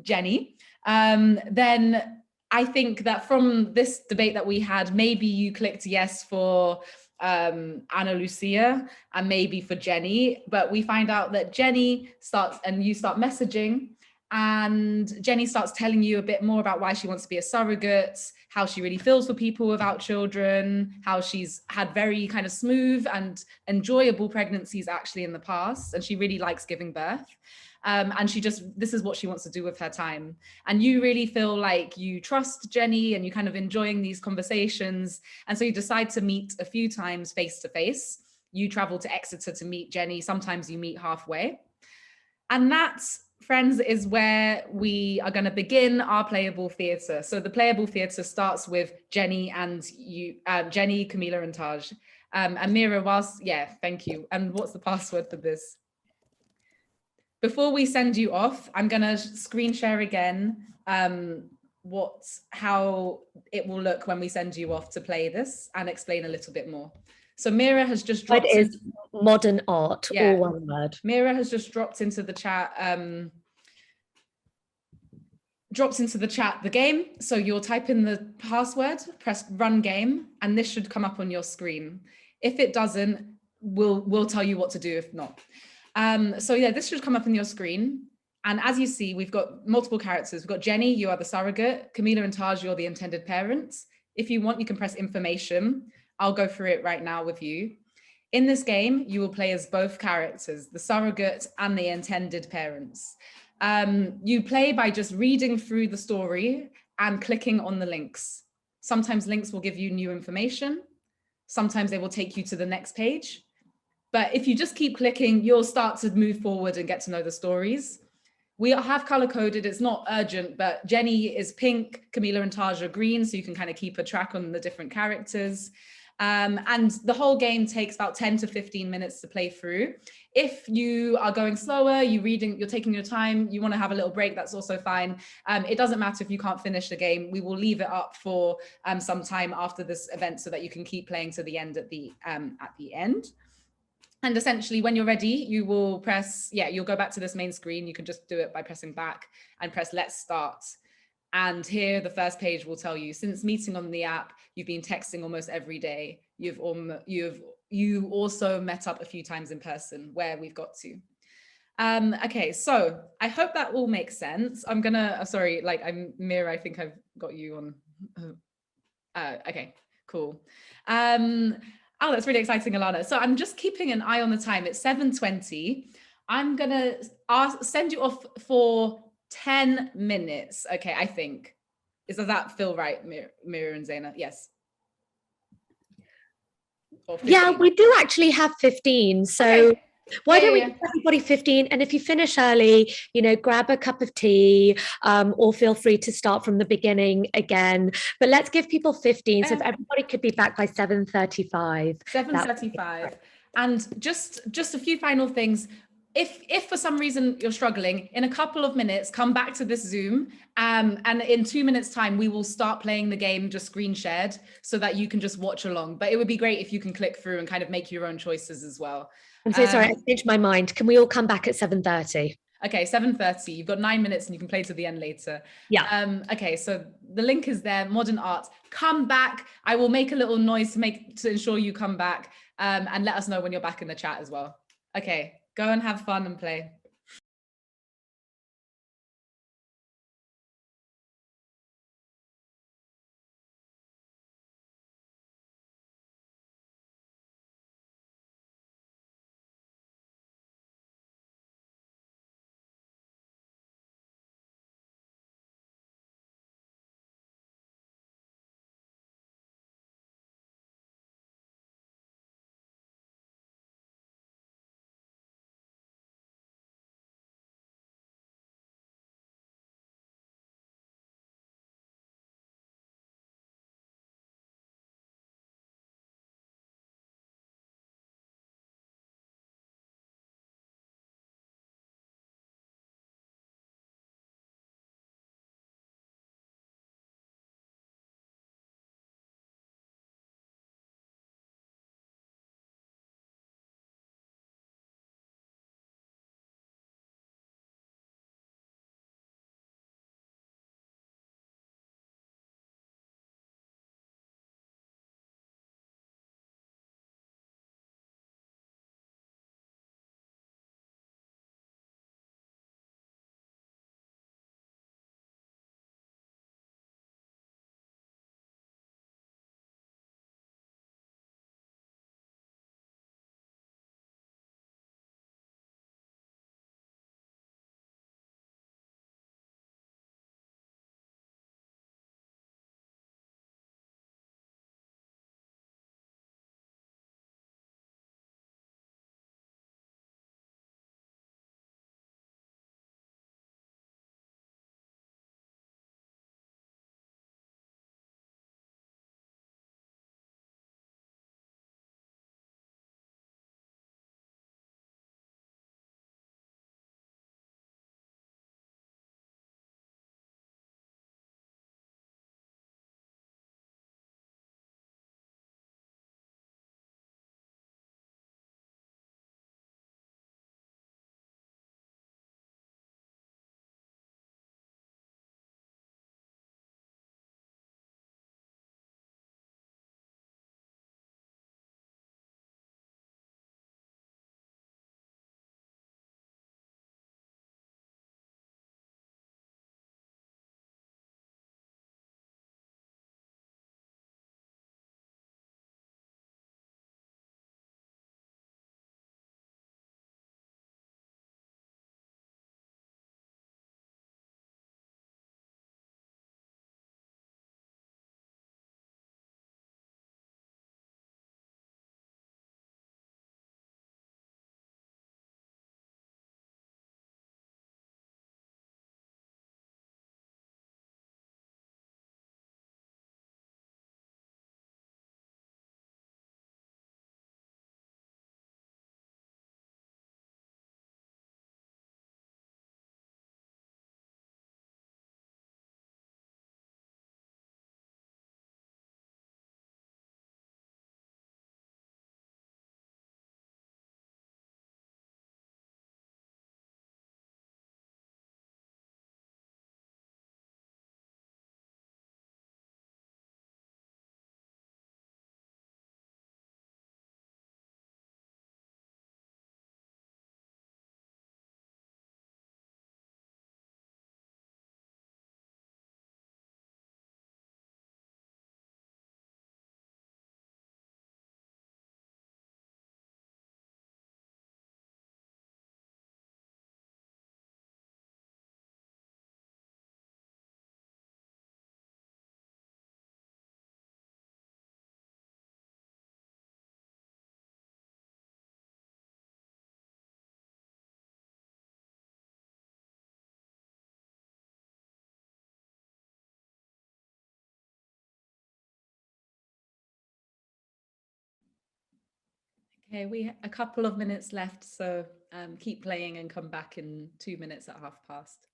B: Jenny, then I think that from this debate that we had, maybe you clicked yes for Ana Lucia and maybe for Jenny, but we find out that Jenny starts, and you start messaging, and Jenny starts telling you a bit more about why she wants to be a surrogate, how she really feels for people without children, how she's had very kind of smooth and enjoyable pregnancies actually in the past, and she really likes giving birth. And this is what she wants to do with her time. And you really feel like you trust Jenny and you kind of enjoying these conversations. And so you decide to meet a few times face to face. You travel to Exeter to meet Jenny. Sometimes you meet halfway. And that, friends, is where we are going to begin our playable theatre. So the playable theatre starts with Jenny and you, Jenny, Camila, and Taj. And Meera, thank you. And what's the password for this? Before we send you off, I'm going to screen share again how it will look when we send you off to play this and explain a little bit more. So Meera has just dropped.
D: It is modern art, all one word.
B: Meera has just dropped into the chat. The game. So you'll type in the password, press run game, and this should come up on your screen. If it doesn't, we'll tell you what to do if not. So yeah, this should come up on your screen. And as you see, we've got multiple characters. We've got Jenny, you are the surrogate. Camila and Taj, you're the intended parents. If you want, you can press information. I'll go through it right now with you. In this game, you will play as both characters, the surrogate and the intended parents. You play by just reading through the story and clicking on the links. Sometimes links will give you new information. Sometimes they will take you to the next page. But if you just keep clicking, you'll start to move forward and get to know the stories. We have color coded, it's not urgent, but Jenny is pink, Camila and Taj are green, so you can kind of keep a track on the different characters. And the whole game takes about 10 to 15 minutes to play through. If you are going slower, you're taking your time, you want to have a little break, that's also fine. It doesn't matter if you can't finish the game. We will leave it up for some time after this event so that you can keep playing to the end at the end. And essentially, when you're ready, you will press, you'll go back to this main screen. You can just do it by pressing back and press let's start. And here, the first page will tell you, since meeting on the app, you've been texting almost every day. You also met up a few times in person, where we've got to. Okay, so I hope that all makes sense. I'm Meera, I think I've got you on. Okay, cool. Oh, that's really exciting, Alana. So I'm just keeping an eye on the time. It's 7:20. I'm gonna send you off for 10 minutes. Okay, I think. Does that feel right, Meera and Zaina? Yes.
D: Yeah, we do actually have 15. So okay. Why don't we give everybody 15? And if you finish early, grab a cup of tea, or feel free to start from the beginning again. But let's give people 15. So if everybody could be back by 7:35.
B: 7:35. And just a few final things. If for some reason you're struggling, in a couple of minutes, come back to this Zoom, and in 2 minutes time, we will start playing the game just screen shared so that you can just watch along. But it would be great if you can click through and kind of make your own choices as well.
D: I'm so sorry, I changed my mind. Can we all come back at 7:30?
B: Okay, 7:30. You've got 9 minutes and you can play to the end later.
D: Yeah.
B: Okay, so the link is there, Modern Art. Come back. I will make a little noise to ensure you come back, and let us know when you're back in the chat as well. Okay, go and have fun and play. Okay, a couple of minutes left, so keep playing and come back in 2 minutes at past.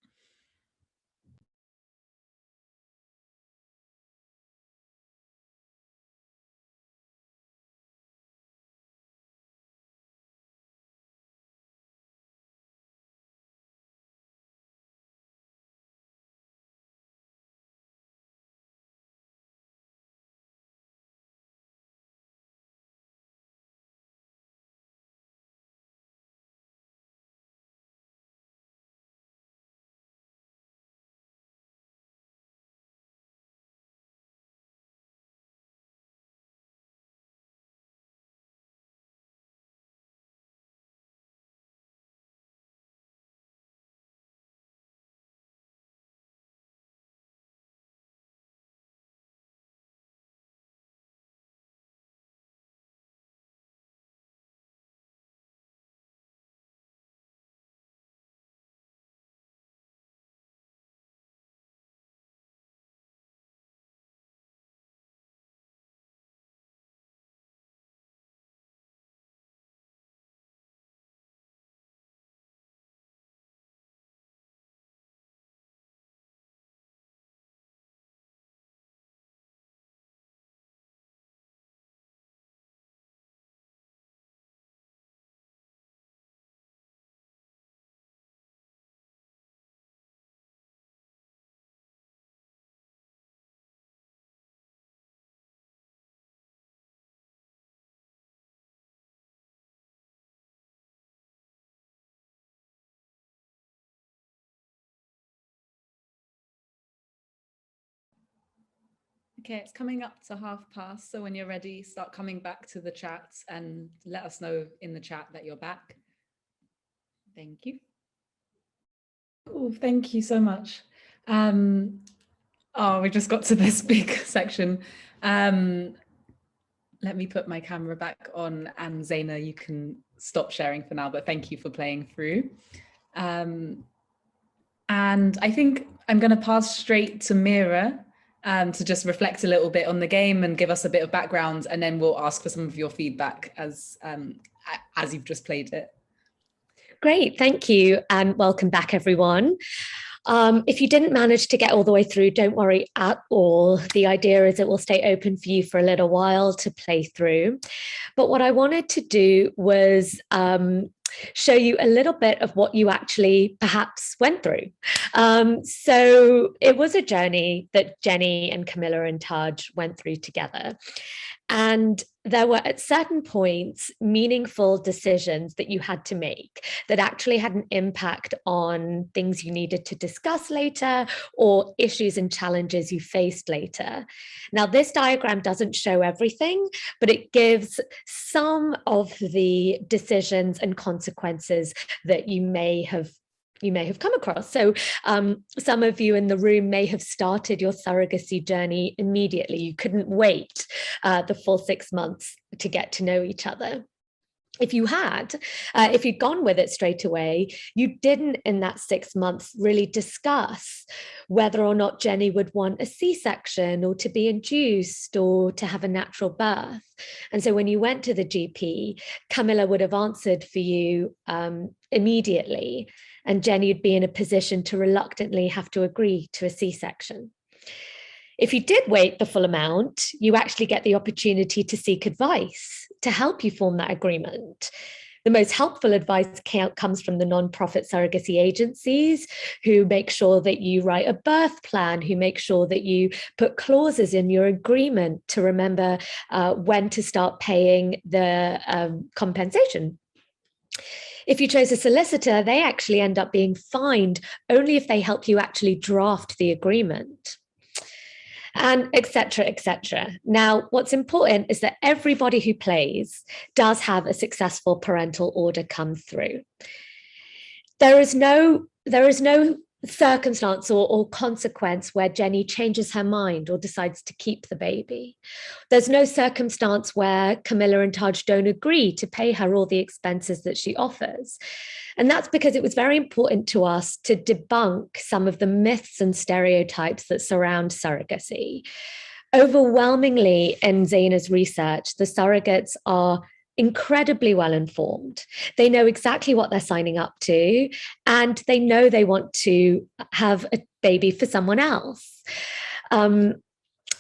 B: Okay, it's coming up to past. So when you're ready, start coming back to the chat and let us know in the chat that you're back. Thank you. Oh, thank you so much. Oh, we just got to this big section. Let me put my camera back on, and Zaina, you can stop sharing for now, but thank you for playing through. And I think I'm going to pass straight to Meera to just reflect a little bit on the game and give us a bit of background, and then we'll ask for some of your feedback as you've just played it.
D: Great, thank you, and welcome back, everyone. If you didn't manage to get all the way through, don't worry at all. The idea is it will stay open for you for a little while to play through. But what I wanted to do was show you a little bit of what you actually perhaps went through. So it was a journey that Jenny and Camilla and Taj went through together. And there were at certain points meaningful decisions that you had to make that actually had an impact on things you needed to discuss later or issues and challenges you faced later. Now, this diagram doesn't show everything, but it gives some of the decisions and consequences that you may have come across. So some of you in the room may have started your surrogacy journey immediately. You couldn't wait the full 6 months to get to know each other. If you had, if you'd gone with it straight away, you didn't in that 6 months really discuss whether or not Jenny would want a C-section or to be induced or to have a natural birth. And so when you went to the GP, Camilla would have answered for you immediately, and Jenny would be in a position to reluctantly have to agree to a C-section. If you did wait the full amount, you actually get the opportunity to seek advice to help you form that agreement. The most helpful advice comes from the non-profit surrogacy agencies who make sure that you write a birth plan, who make sure that you put clauses in your agreement to remember when to start paying the compensation. If you chose a solicitor, they actually end up being fined only if they help you actually draft the agreement. And et cetera, et cetera. Now, what's important is that everybody who plays does have a successful parental order come through. There is no circumstance or consequence where Jenny changes her mind or decides to keep the baby. There's no circumstance where Camilla and Taj don't agree to pay her all the expenses that she offers. And that's because it was very important to us to debunk some of the myths and stereotypes that surround surrogacy. Overwhelmingly in Zaina's research, the surrogates are incredibly well informed. They know exactly what they're signing up to, and they know they want to have a baby for someone else.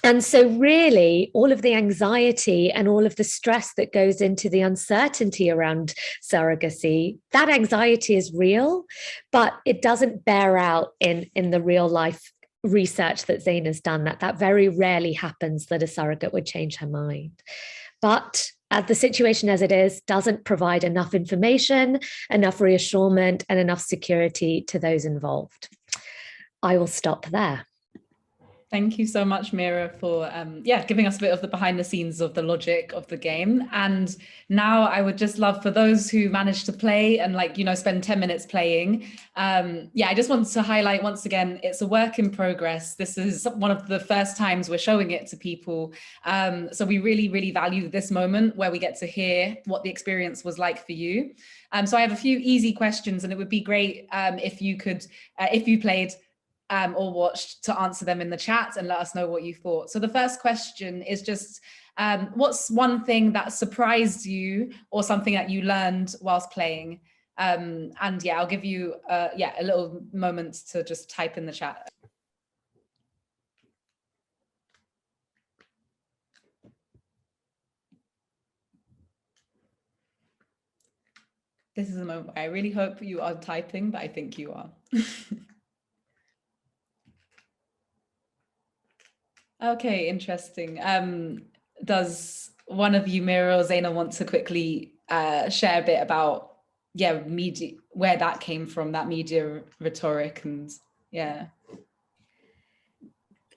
D: And so really all of the anxiety and all of the stress that goes into the uncertainty around surrogacy, that anxiety is real, but it doesn't bear out in the real life research that Zaina's done. That very rarely happens that a surrogate would change her mind. But the situation as it is doesn't provide enough information, enough reassurance, and enough security to those involved. I will stop there.
B: Thank you so much, Meera, for giving us a bit of the behind the scenes of the logic of the game. And now I would just love for those who managed to play and spend 10 minutes playing. I just want to highlight once again, it's a work in progress. This is one of the first times we're showing it to people. So we really, really value this moment where we get to hear what the experience was like for you. So I have a few easy questions, and it would be great if you could, if you played, or watched, to answer them in the chat and let us know what you thought. So the first question is just, what's one thing that surprised you or something that you learned whilst playing? I'll give you a little moment to just type in the chat. This is a moment I really hope you are typing, but I think you are. Okay, interesting. Does one of you, Meera or Zaina, want to quickly share a bit about, media, where that came from, that media rhetoric, and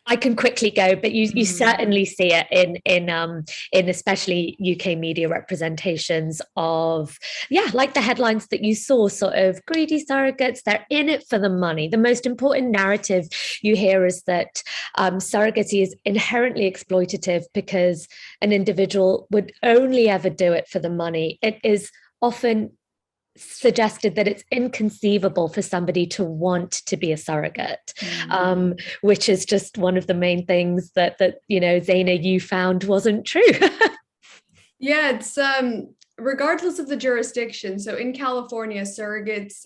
D: I can quickly go, but you certainly see it in especially UK media representations of, like the headlines that you saw, sort of greedy surrogates, they're in it for the money. The most important narrative you hear is that surrogacy is inherently exploitative because an individual would only ever do it for the money. It is often suggested that it's inconceivable for somebody to want to be a surrogate, which is just one of the main things that Zaina, you found wasn't true.
C: Yeah, it's regardless of the jurisdiction. So in California, surrogates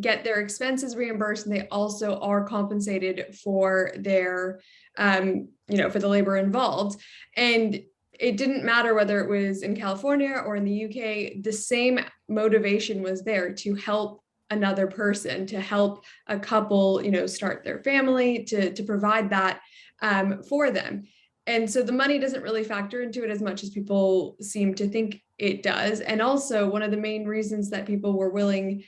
C: get their expenses reimbursed, and they also are compensated for their for the labor involved. And it didn't matter whether it was in California or in the UK, the same motivation was there to help another person, to help a couple, start their family, to provide that for them. And so the money doesn't really factor into it as much as people seem to think it does. And also one of the main reasons that people were willing,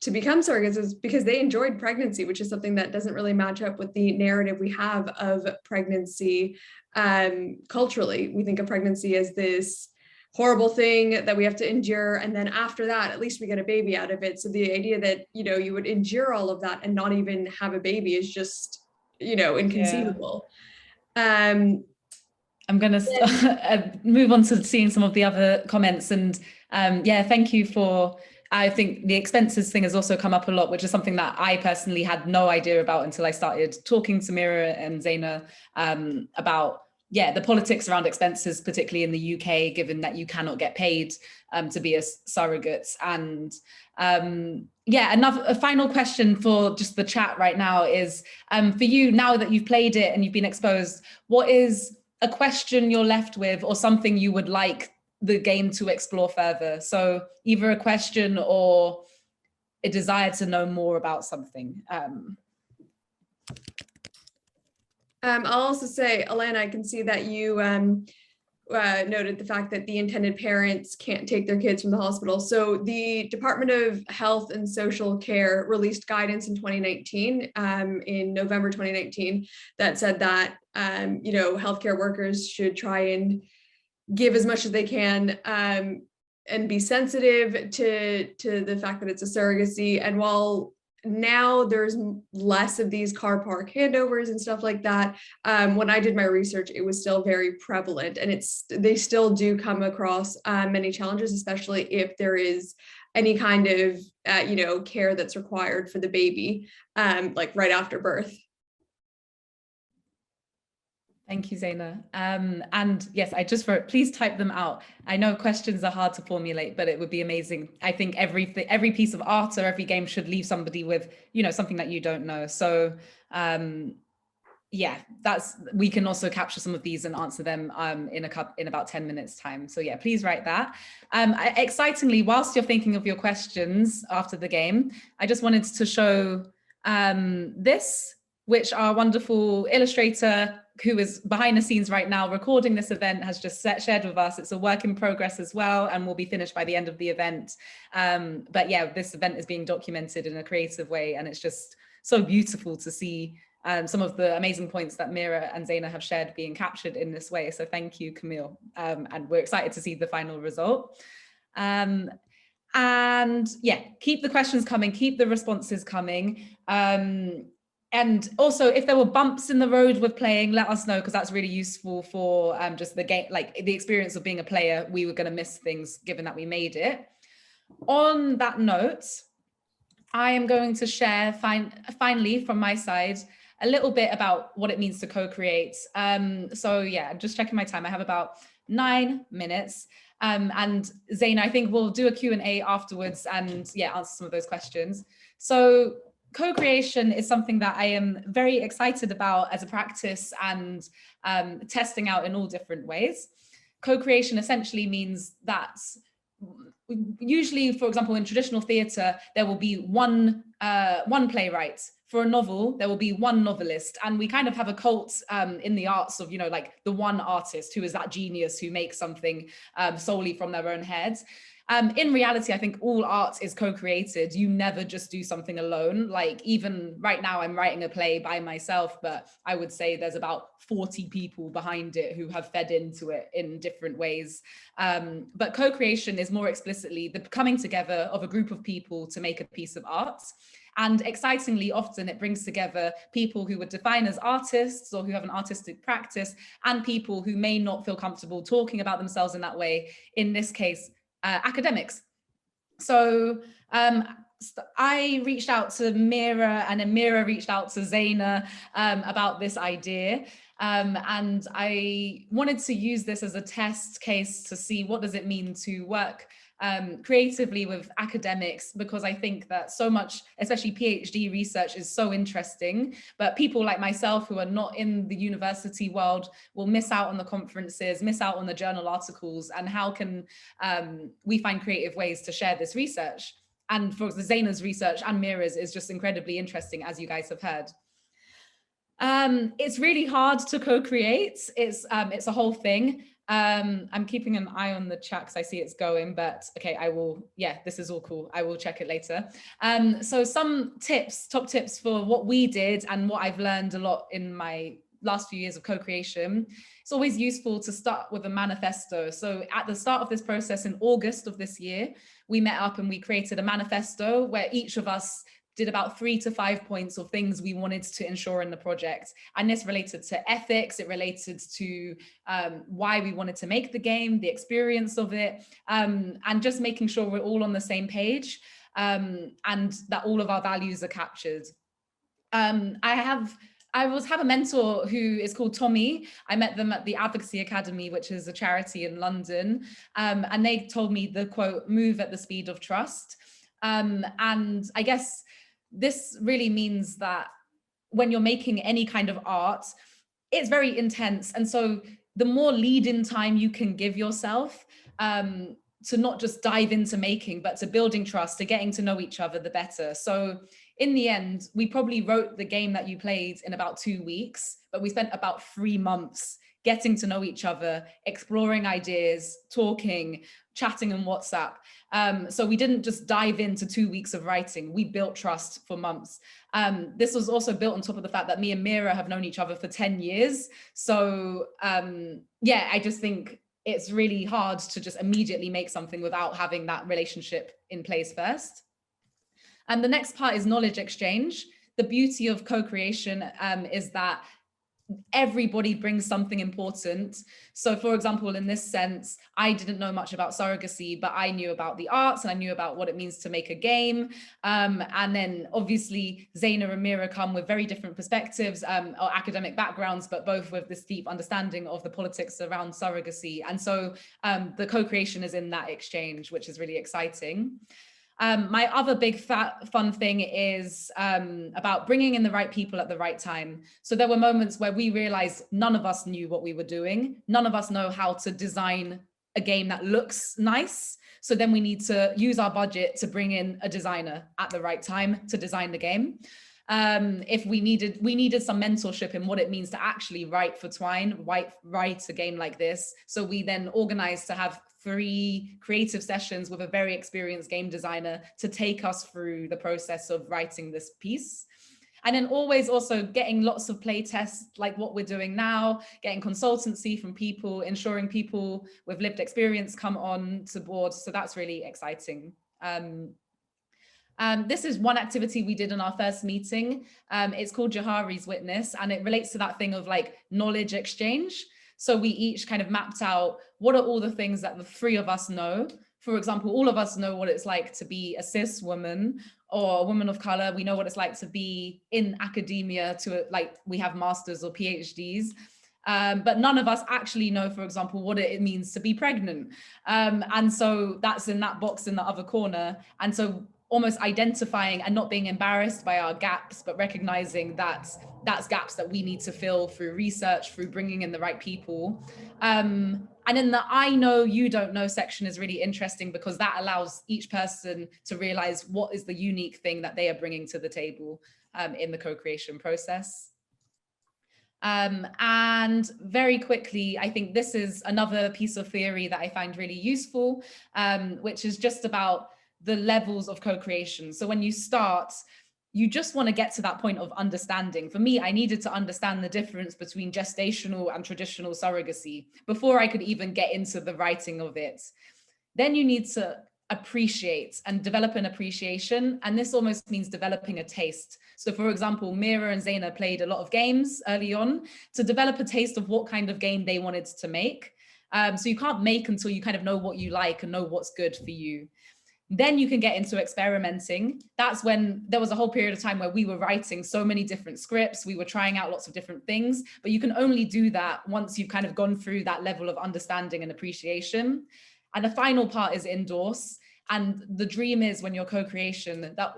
C: to become surrogates is because they enjoyed pregnancy, which is something that doesn't really match up with the narrative we have of pregnancy. Culturally, we think of pregnancy as this horrible thing that we have to endure, and then after that, at least we get a baby out of it. So the idea that you would endure all of that and not even have a baby is just inconceivable.
B: I'm going to move on to seeing some of the other comments, and thank you for. I think the expenses thing has also come up a lot, which is something that I personally had no idea about until I started talking to Meera and Zaina about, the politics around expenses, particularly in the UK, given that you cannot get paid to be a surrogate. And a final question for just the chat right now is, for you, now that you've played it and you've been exposed, what is a question you're left with or something you would like the game to explore further? So either a question or a desire to know more about something.
C: I'll also say, Alana, I can see that you noted the fact that the intended parents can't take their kids from the hospital. So the Department of Health and Social Care released guidance in 2019, in November 2019, that said that, healthcare workers should try and give as much as they can and be sensitive to the fact that it's a surrogacy. And while now there's less of these car park handovers and stuff like that, when I did my research, it was still very prevalent, and they still do come across many challenges, especially if there is any kind of care that's required for the baby, like right after birth.
B: Thank you, Zaina. And yes, I just wrote, please type them out. I know questions are hard to formulate, but it would be amazing. I think every piece of art or every game should leave somebody with, you know, something that you don't know. So yeah, we can also capture some of these and answer them in about 10 minutes time. So yeah, please write that. Excitingly, whilst you're thinking of your questions after the game, I just wanted to show this, which our wonderful illustrator, who is behind the scenes right now recording this event, has just shared with us. It's a work in progress as well, and will be finished by the end of the event. But yeah, this event is being documented in a creative way, and it's just so beautiful to see some of the amazing points that Meera and Zaina have shared being captured in this way. So thank you, Camille. And we're excited to see the final result. And yeah, keep the questions coming, keep the responses coming. And also, if there were bumps in the road with playing, let us know, because that's really useful for just the game, like the experience of being a player. We were going to miss things given that we made it. On that note, I am going to share finally from my side a little bit about what it means to co-create. So yeah, just checking my time. I have about 9 minutes. And Zaina, I think we'll do a Q&A afterwards and yeah, answer some of those questions. So co-creation is something that I am very excited about as a practice and testing out in all different ways. Co-creation essentially means that usually, for example, in traditional theatre, there will be one playwright. For a novel, there will be one novelist, and we kind of have a cult in the arts of, you know, like the one artist who is that genius who makes something solely from their own heads. In reality, I think all art is co-created. You never just do something alone. Like even right now, I'm writing a play by myself, but I would say there's about 40 people behind it who have fed into it in different ways. But co-creation is more explicitly the coming together of a group of people to make a piece of art. And excitingly, often it brings together people who would define as artists or who have an artistic practice, and people who may not feel comfortable talking about themselves in that way, in this case, academics. So I reached out to Meera, and then Meera reached out to Zaina about this idea. And I wanted to use this as a test case to see what does it mean to work creatively with academics, because I think that so much, especially PhD research, is so interesting, but people like myself who are not in the university world will miss out on the conferences, miss out on the journal articles, and how can we find creative ways to share this research? And for Zaina's research and Meera's is just incredibly interesting, as you guys have heard. It's really hard to co-create. It's a whole thing. I'm keeping an eye on the chat because I see it's going, but okay, I will, yeah, this is all cool. I will check it later. So some tips, top tips for what we did and what I've learned a lot in my last few years of co-creation. It's always useful to start with a manifesto. So at the start of this process in August of this year, we met up and we created a manifesto where each of us did about 3 to 5 points of things we wanted to ensure in the project. And this related to ethics, it related to why we wanted to make the game, the experience of it, and just making sure we're all on the same page and that all of our values are captured. I have a mentor who is called Tommy. I met them at the Advocacy Academy, which is a charity in London. And they told me the quote, "Move at the speed of trust." And I guess this really means that when you're making any kind of art, it's very intense. And so the more lead-in time you can give yourself to not just dive into making, but to building trust, to getting to know each other, the better. So in the end, we probably wrote the game that you played in about 2 weeks, but we spent about 3 months getting to know each other, exploring ideas, talking, chatting on WhatsApp. So we didn't just dive into 2 weeks of writing, we built trust for months. This was also built on top of the fact that me and Meera have known each other for 10 years. So yeah, I just think it's really hard to just immediately make something without having that relationship in place first. And the next part is knowledge exchange. The beauty of co-creation is that everybody brings something important. So for example, in this sense, I didn't know much about surrogacy, but I knew about the arts and I knew about what it means to make a game. And then obviously Zaina and Meera come with very different perspectives or academic backgrounds, but both with this deep understanding of the politics around surrogacy. And so the co-creation is in that exchange, which is really exciting. My other big fun thing is about bringing in the right people at the right time. So there were moments where we realized none of us knew what we were doing. None of us know how to design a game that looks nice. So then we need to use our budget to bring in a designer at the right time to design the game. If we needed some mentorship in what it means to actually write for Twine, write a game like this. So we then organized to have 3 creative sessions with a very experienced game designer to take us through the process of writing this piece. And then always also getting lots of play tests like what we're doing now, getting consultancy from people, ensuring people with lived experience come on to board. So that's really exciting. This is one activity we did in our first meeting. It's called Johari's Witness, and it relates to that thing of like knowledge exchange. So we each kind of mapped out what are all the things that the 3 of us know. For example, all of us know what it's like to be a cis woman or a woman of color. We know what it's like to be in academia, to like we have masters or PhDs. But none of us actually know, for example, what it means to be pregnant. And so that's in that box in the other corner. And so almost identifying and not being embarrassed by our gaps, but recognizing that that's gaps that we need to fill through research, through bringing in the right people. And then the I know, you don't know section is really interesting because that allows each person to realize what is the unique thing that they are bringing to the table in the co-creation process. And very quickly, I think this is another piece of theory that I find really useful, which is just about the levels of co-creation. So when you start, you just want to get to that point of understanding. For me, I needed to understand the difference between gestational and traditional surrogacy before I could even get into the writing of it. Then you need to appreciate and develop an appreciation. And this almost means developing a taste. So for example, Meera and Zaina played a lot of games early on to develop a taste of what kind of game they wanted to make. So you can't make until you kind of know what you like and know what's good for you. Then you can get into experimenting. That's when there was a whole period of time where we were writing so many different scripts. We were trying out lots of different things, but you can only do that once you've kind of gone through that level of understanding and appreciation. And the final part is endorse. And the dream is when you're co-creation that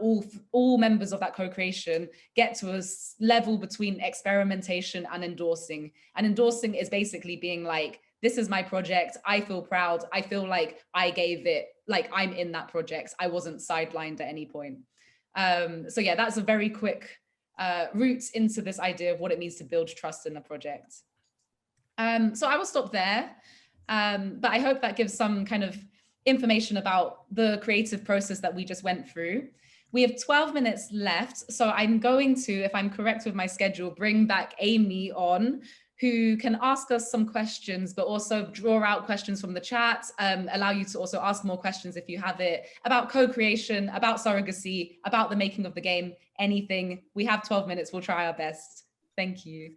B: all members of that co-creation get to a level between experimentation and endorsing. And endorsing is basically being like, this is my project. I feel proud. I feel like I gave it, like I'm in that project. I wasn't sidelined at any point. So yeah, that's a very quick route into this idea of what it means to build trust in the project. So I will stop there, but I hope that gives some kind of information about the creative process that we just went through. We have 12 minutes left. So I'm going to, if I'm correct with my schedule, bring back Amy on, who can ask us some questions, but also draw out questions from the chat, allow you to also ask more questions if you have it, about co-creation, about surrogacy, about the making of the game, anything. We have 12 minutes, we'll try our best. Thank you.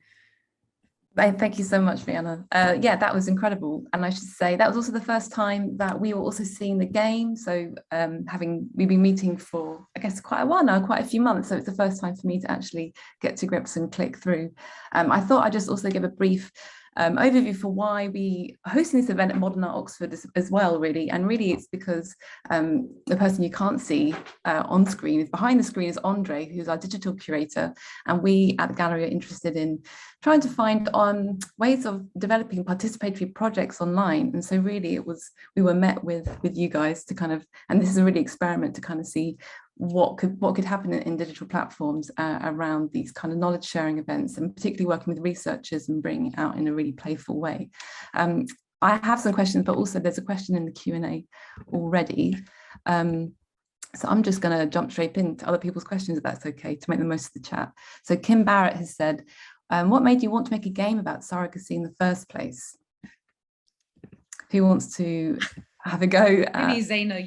A: Thank you so much, Rhianna. Yeah, that was incredible. And I should say that was also the first time that we were also seeing the game. So we've been meeting for, I guess, quite a while now, quite a few months. So it's the first time for me to actually get to grips and click through. I thought I'd just also give a brief overview for why we are hosting this event at Modern Art Oxford as well, really. And really it's because the person you can't see on screen, behind the screen, is Andre, who's our digital curator. And we at the gallery are interested in trying to find ways of developing participatory projects online. And so really we were met with you guys to kind of, and this is a really experiment to kind of see what could happen in digital platforms around these kind of knowledge sharing events, and particularly working with researchers and bringing it out in a really playful way. I have some questions, but also there's a question in the Q&A already. So I'm just going to jump straight into other people's questions, if that's okay, to make the most of the chat. So Kim Barrett has said, what made you want to make a game about surrogacy in the first place? Who wants to have a go?
B: Maybe Zaina,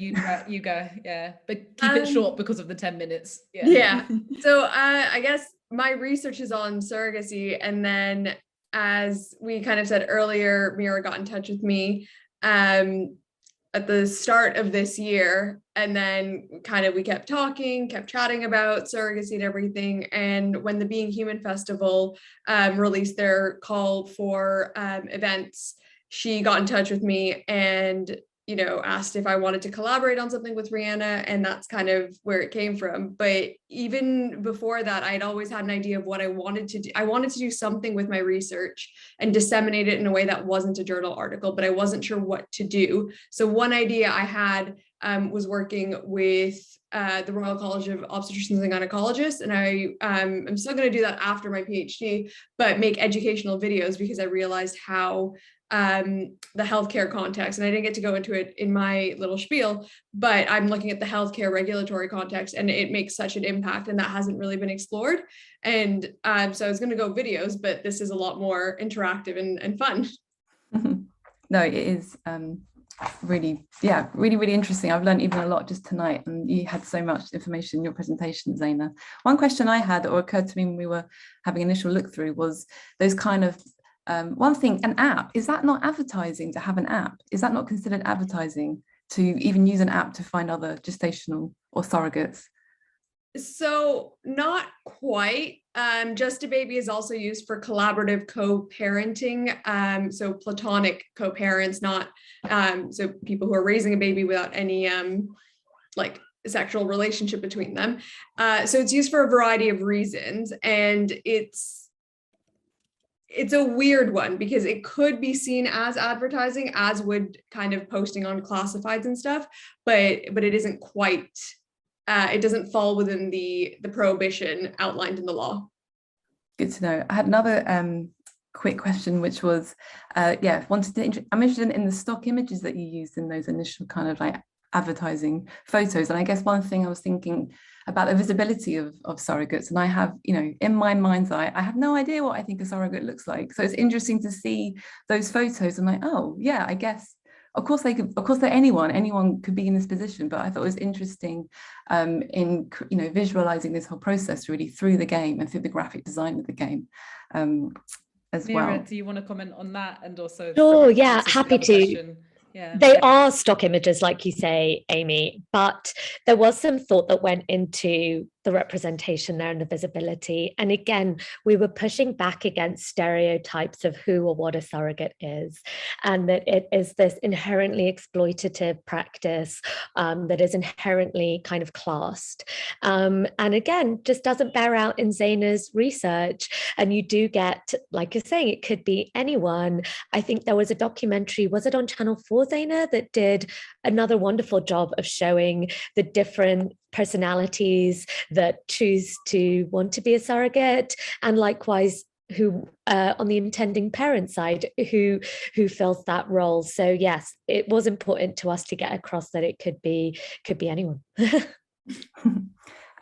B: you go, yeah. But keep it short because of the 10 minutes.
C: Yeah. So I guess my research is on surrogacy, and then as we kind of said earlier, Meera got in touch with me at the start of this year, and then kind of we kept talking, kept chatting about surrogacy and everything. And when the Being Human Festival released their call for events, she got in touch with me and, you know, asked if I wanted to collaborate on something with Rhianna, and that's kind of where it came from. But even before that, I'd always had an idea of what I wanted to do. I wanted to do something with my research and disseminate it in a way that wasn't a journal article, but I wasn't sure what to do. So one idea I had was working with the Royal College of Obstetricians and Gynecologists, and I'm still going to do that after my PhD, but make educational videos, because I realized how the healthcare context, and I didn't get to go into it in my little spiel, but I'm looking at the healthcare regulatory context, and it makes such an impact, and that hasn't really been explored. And so I was going to go videos, but this is a lot more interactive and fun.
A: No, it is really, yeah, really interesting. I've learned even a lot just tonight, and you had so much information in your presentation, Zaina. One question I had, or occurred to me when we were having initial look through, was those kind of one thing, an app, is that not advertising to have an app? Is that not considered advertising to even use an app to find other gestational or surrogates?
C: So not quite. Just a Baby is also used for collaborative co-parenting. So platonic co-parents, not so people who are raising a baby without any like sexual relationship between them. So it's used for a variety of reasons, and it's a weird one, because it could be seen as advertising, as would kind of posting on classifieds and stuff, but it isn't quite. It doesn't fall within the prohibition outlined in the law.
A: Good to know. I had another quick question, which was, I'm interested in the stock images that you used in those initial kind of like advertising photos. And I guess one thing I was thinking about the visibility of surrogates, and I have, you know, in my mind's eye, I have no idea what I think a surrogate looks like. So it's interesting to see those photos and like, oh yeah, I guess, of course anyone could be in this position, but I thought it was interesting in, you know, visualizing this whole process really through the game and through the graphic design of the game as
B: Meera,
A: well.
B: do you want to comment on that? And also,
D: sure, yeah, happy to.
B: Question. Yeah.
D: They are stock images, like you say, Amy, but there was some thought that went into the representation there and the visibility. And again, we were pushing back against stereotypes of who or what a surrogate is, and that it is this inherently exploitative practice that is inherently kind of classed. And again, just doesn't bear out in Zaina's research. And you do get, like you're saying, it could be anyone. I think there was a documentary, was it on Channel 4, Zaina, that did another wonderful job of showing the different personalities that choose to want to be a surrogate, and likewise who on the intending parent side who fills that role. So yes, it was important to us to get across that it could be anyone.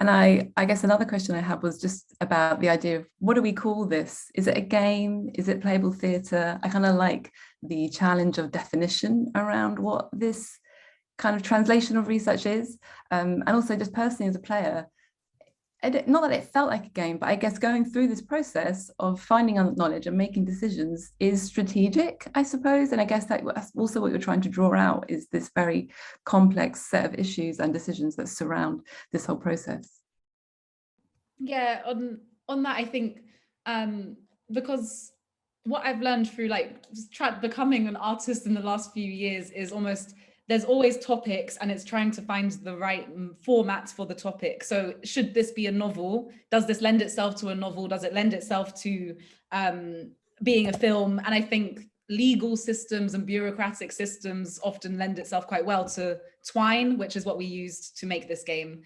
A: And I guess another question I had was just about the idea of, what do we call this? Is it a game? Is it playable theatre? I kind of like the challenge of definition around what this kind of translational research is. And also just personally as a player, not that it felt like a game, but I guess going through this process of finding knowledge and making decisions is strategic, I suppose. And I guess that's also what you're trying to draw out, is this very complex set of issues and decisions that surround this whole process.
B: Yeah, on that, I think because what I've learned through like becoming an artist in the last few years is almost, there's always topics, and it's trying to find the right formats for the topic. So should this be a novel? Does this lend itself to a novel? Does it lend itself to being a film? And I think legal systems and bureaucratic systems often lend itself quite well to twine, which is what we used to make this game.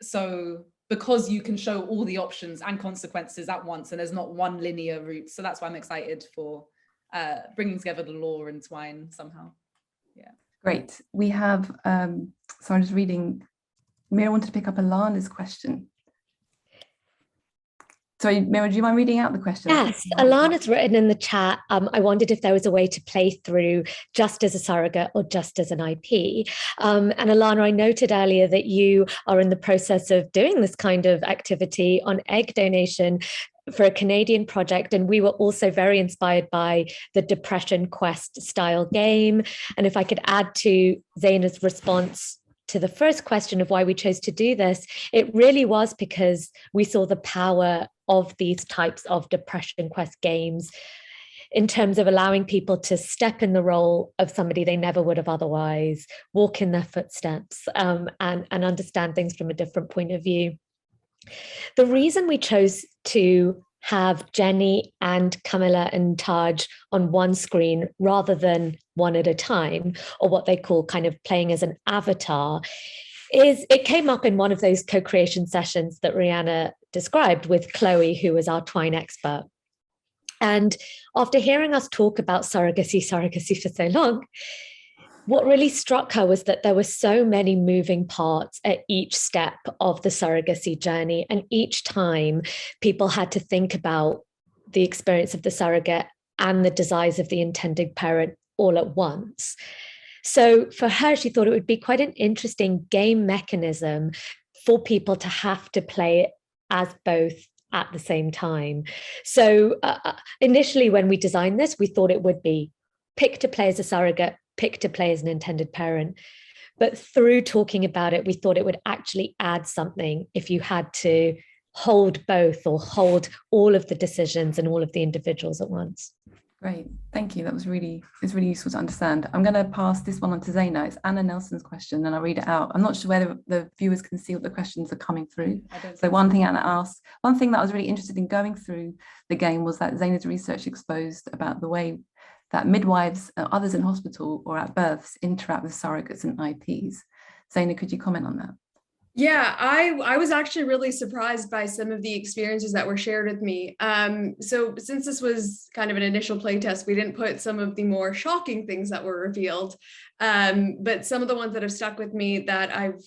B: So because you can show all the options and consequences at once, and there's not one linear route. So that's why I'm excited for bringing together the law and twine somehow. Yeah.
A: Great. We have, so I'm just reading, Meera wanted to pick up Alana's question. Sorry, Meera, do you mind reading out the question?
D: Yes, Alana's written in the chat, I wondered if there was a way to play through just as a surrogate or just as an IP. And Alana, I noted earlier that you are in the process of doing this kind of activity on egg donation for a Canadian project. And we were also very inspired by the Depression Quest style game. And if I could add to Zaina's response to the first question of why we chose to do this, it really was because we saw the power of these types of Depression Quest games in terms of allowing people to step in the role of somebody they never would have otherwise, walk in their footsteps, and understand things from a different point of view. The reason we chose to have Jenny and Camilla and Taj on one screen rather than one at a time, or what they call kind of playing as an avatar, is it came up in one of those co-creation sessions that Rhianna described with Chloe, who was our twine expert. And after hearing us talk about surrogacy for so long, what really struck her was that there were so many moving parts at each step of the surrogacy journey. And each time people had to think about the experience of the surrogate and the desires of the intended parent all at once. So for her, she thought it would be quite an interesting game mechanism for people to have to play it as both at the same time. So initially, when we designed this, we thought it would be pick to play as a surrogate, pick to play as an intended parent. But through talking about it, we thought it would actually add something if you had to hold both or hold all of the decisions and all of the individuals at once.
A: Great, thank you. That was it's really useful to understand. I'm going to pass this one on to Zaina. It's Anna Nelson's question, and I'll read it out. I'm not sure whether the viewers can see what the questions are coming through. So one thing Anna asked, one thing that I was really interested in going through the game was that Zaina's research exposed about the way that midwives and others in hospital or at births interact with surrogates and IPs. Zaina, could you comment on that?
C: Yeah, I was actually really surprised by some of the experiences that were shared with me. So since this was kind of an initial playtest, we didn't put some of the more shocking things that were revealed. But some of the ones that have stuck with me that I've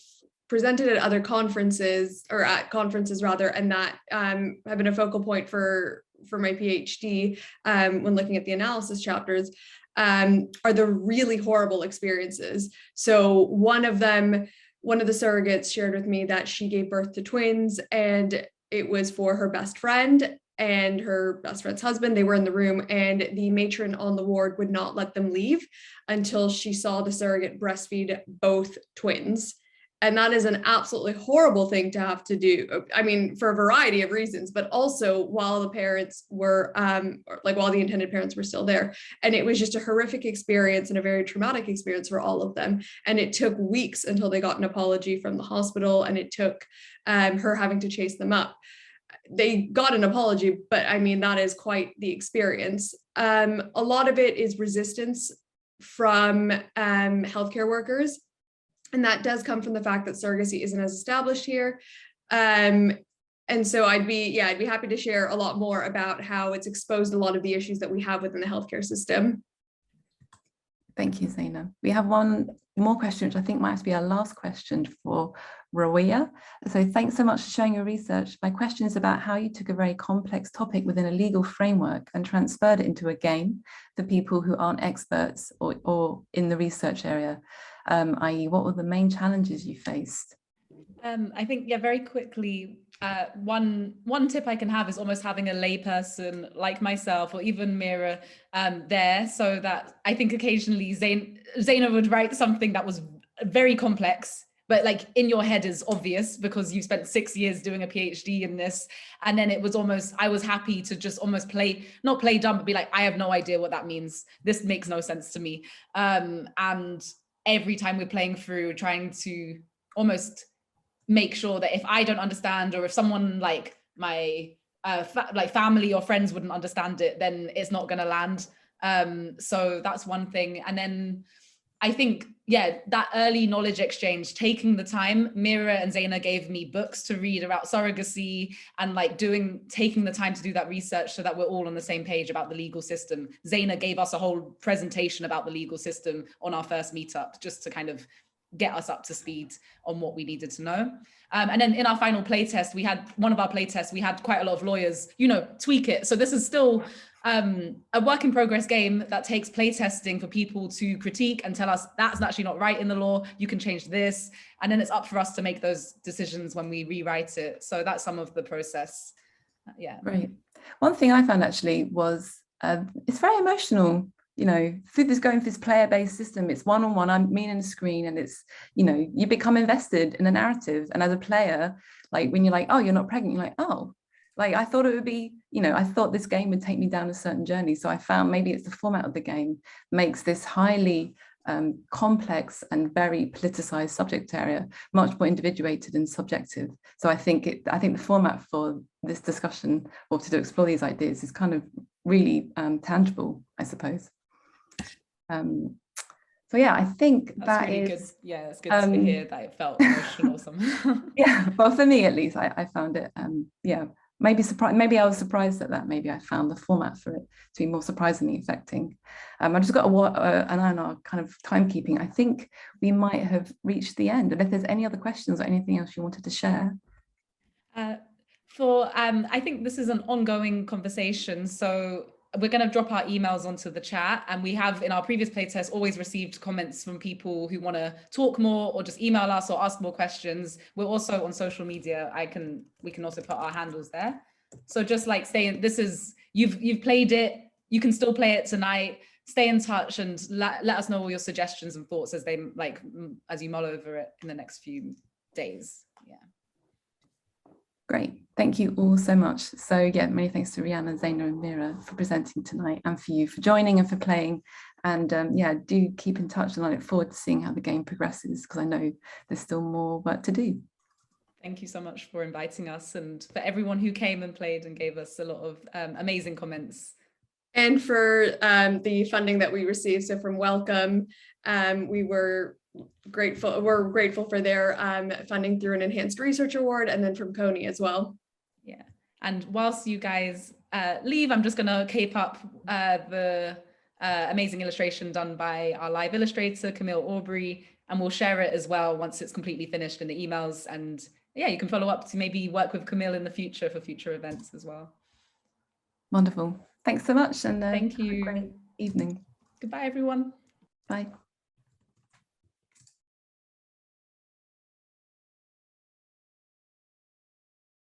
C: presented at other conferences, or at conferences rather, and that have been a focal point for my PhD when looking at the analysis chapters, are the really horrible experiences. So one of the surrogates shared with me that she gave birth to twins, and it was for her best friend and her best friend's husband. They were in the room, and the matron on the ward would not let them leave until she saw the surrogate breastfeed both twins. And that is an absolutely horrible thing to have to do. I mean, for a variety of reasons, but also while the parents were, while the intended parents were still there. And it was just a horrific experience and a very traumatic experience for all of them. And it took weeks until they got an apology from the hospital, and it took her having to chase them up. They got an apology, but I mean, that is quite the experience. A lot of it is resistance from healthcare workers. And that does come from the fact that surrogacy isn't as established here. And so I'd be happy to share a lot more about how it's exposed a lot of the issues that we have within the healthcare system.
A: Thank you, Zaina. We have one more question, which I think might be our last question for Rawia. So thanks so much for sharing your research. My question is about how you took a very complex topic within a legal framework and transferred it into a game for people who aren't experts or in the research area, i.e. what were the main challenges you faced?
B: I think, very quickly, one tip I can have is almost having a layperson like myself or even Meera there, so that I think occasionally Zaina would write something that was very complex, but like in your head is obvious because you spent 6 years doing a PhD in this. And then it was almost, I was happy to just almost not play dumb, but be like, I have no idea what that means. This makes no sense to me. And every time we're playing through, trying to almost make sure that if I don't understand, or if someone like my family or friends wouldn't understand it, then it's not going to land. So that's one thing. And then I think, that early knowledge exchange, taking the time. Meera and Zaina gave me books to read about surrogacy and taking the time to do that research so that we're all on the same page about the legal system. Zaina gave us a whole presentation about the legal system on our first meetup, just to kind of get us up to speed on what we needed to know. And then in our final playtest, we had quite a lot of lawyers, tweak it. So this is still a work in progress game that takes playtesting for people to critique and tell us that's actually not right in the law, you can change this. And then it's up for us to make those decisions when we rewrite it. So that's some of the process. Yeah.
A: Great. One thing I found actually was it's very emotional. Through this player-based system, it's one-on-one, I'm meaning the screen, and it's, you become invested in a narrative. And as a player, like when you're like, oh, you're not pregnant, you're like, oh, like I thought it would be, I thought this game would take me down a certain journey. So I found maybe it's the format of the game makes this highly complex and very politicized subject area much more individuated and subjective. So I think the format for this discussion, or to explore these ideas, is kind of really tangible, I suppose. So yeah, I think
B: that's really good. Yeah, it's good to hear that it felt emotional somehow.
A: Yeah, well, for me at least, I found it. Maybe surprised. Maybe I was surprised at that. Maybe I found the format for it to be more surprisingly affecting. I just got an eye on our kind of timekeeping. I think we might have reached the end. And if there's any other questions or anything else you wanted to share.
B: I think this is an ongoing conversation. So we're going to drop our emails onto the chat, and we have in our previous playtest always received comments from people who want to talk more or just email us or ask more questions. We're also on social media. We can also put our handles there. So just like you've played it, you can still play it tonight. Stay in touch and let us know all your suggestions and thoughts as you mull over it in the next few days. Yeah.
A: Great, thank you all so much. So yeah, many thanks to Rhianna, Zaina and Meera for presenting tonight, and for you for joining and for playing. And yeah, do keep in touch, and I look forward to seeing how the game progresses, because I know there's still more work to do.
B: Thank you so much for inviting us, and for everyone who came and played and gave us a lot of amazing comments.
C: And for the funding that we received, so from Welcome, we're grateful for their funding through an enhanced research award, and then from Coney as well.
B: Yeah, and whilst you guys leave, I'm just going to keep up the amazing illustration done by our live illustrator, Camille Aubrey, and we'll share it as well once it's completely finished in the emails. And yeah, you can follow up to maybe work with Camille in the future for future events as well.
A: Wonderful. Thanks so much, and
B: thank you.
A: Have a great evening.
B: Goodbye, everyone.
A: Bye.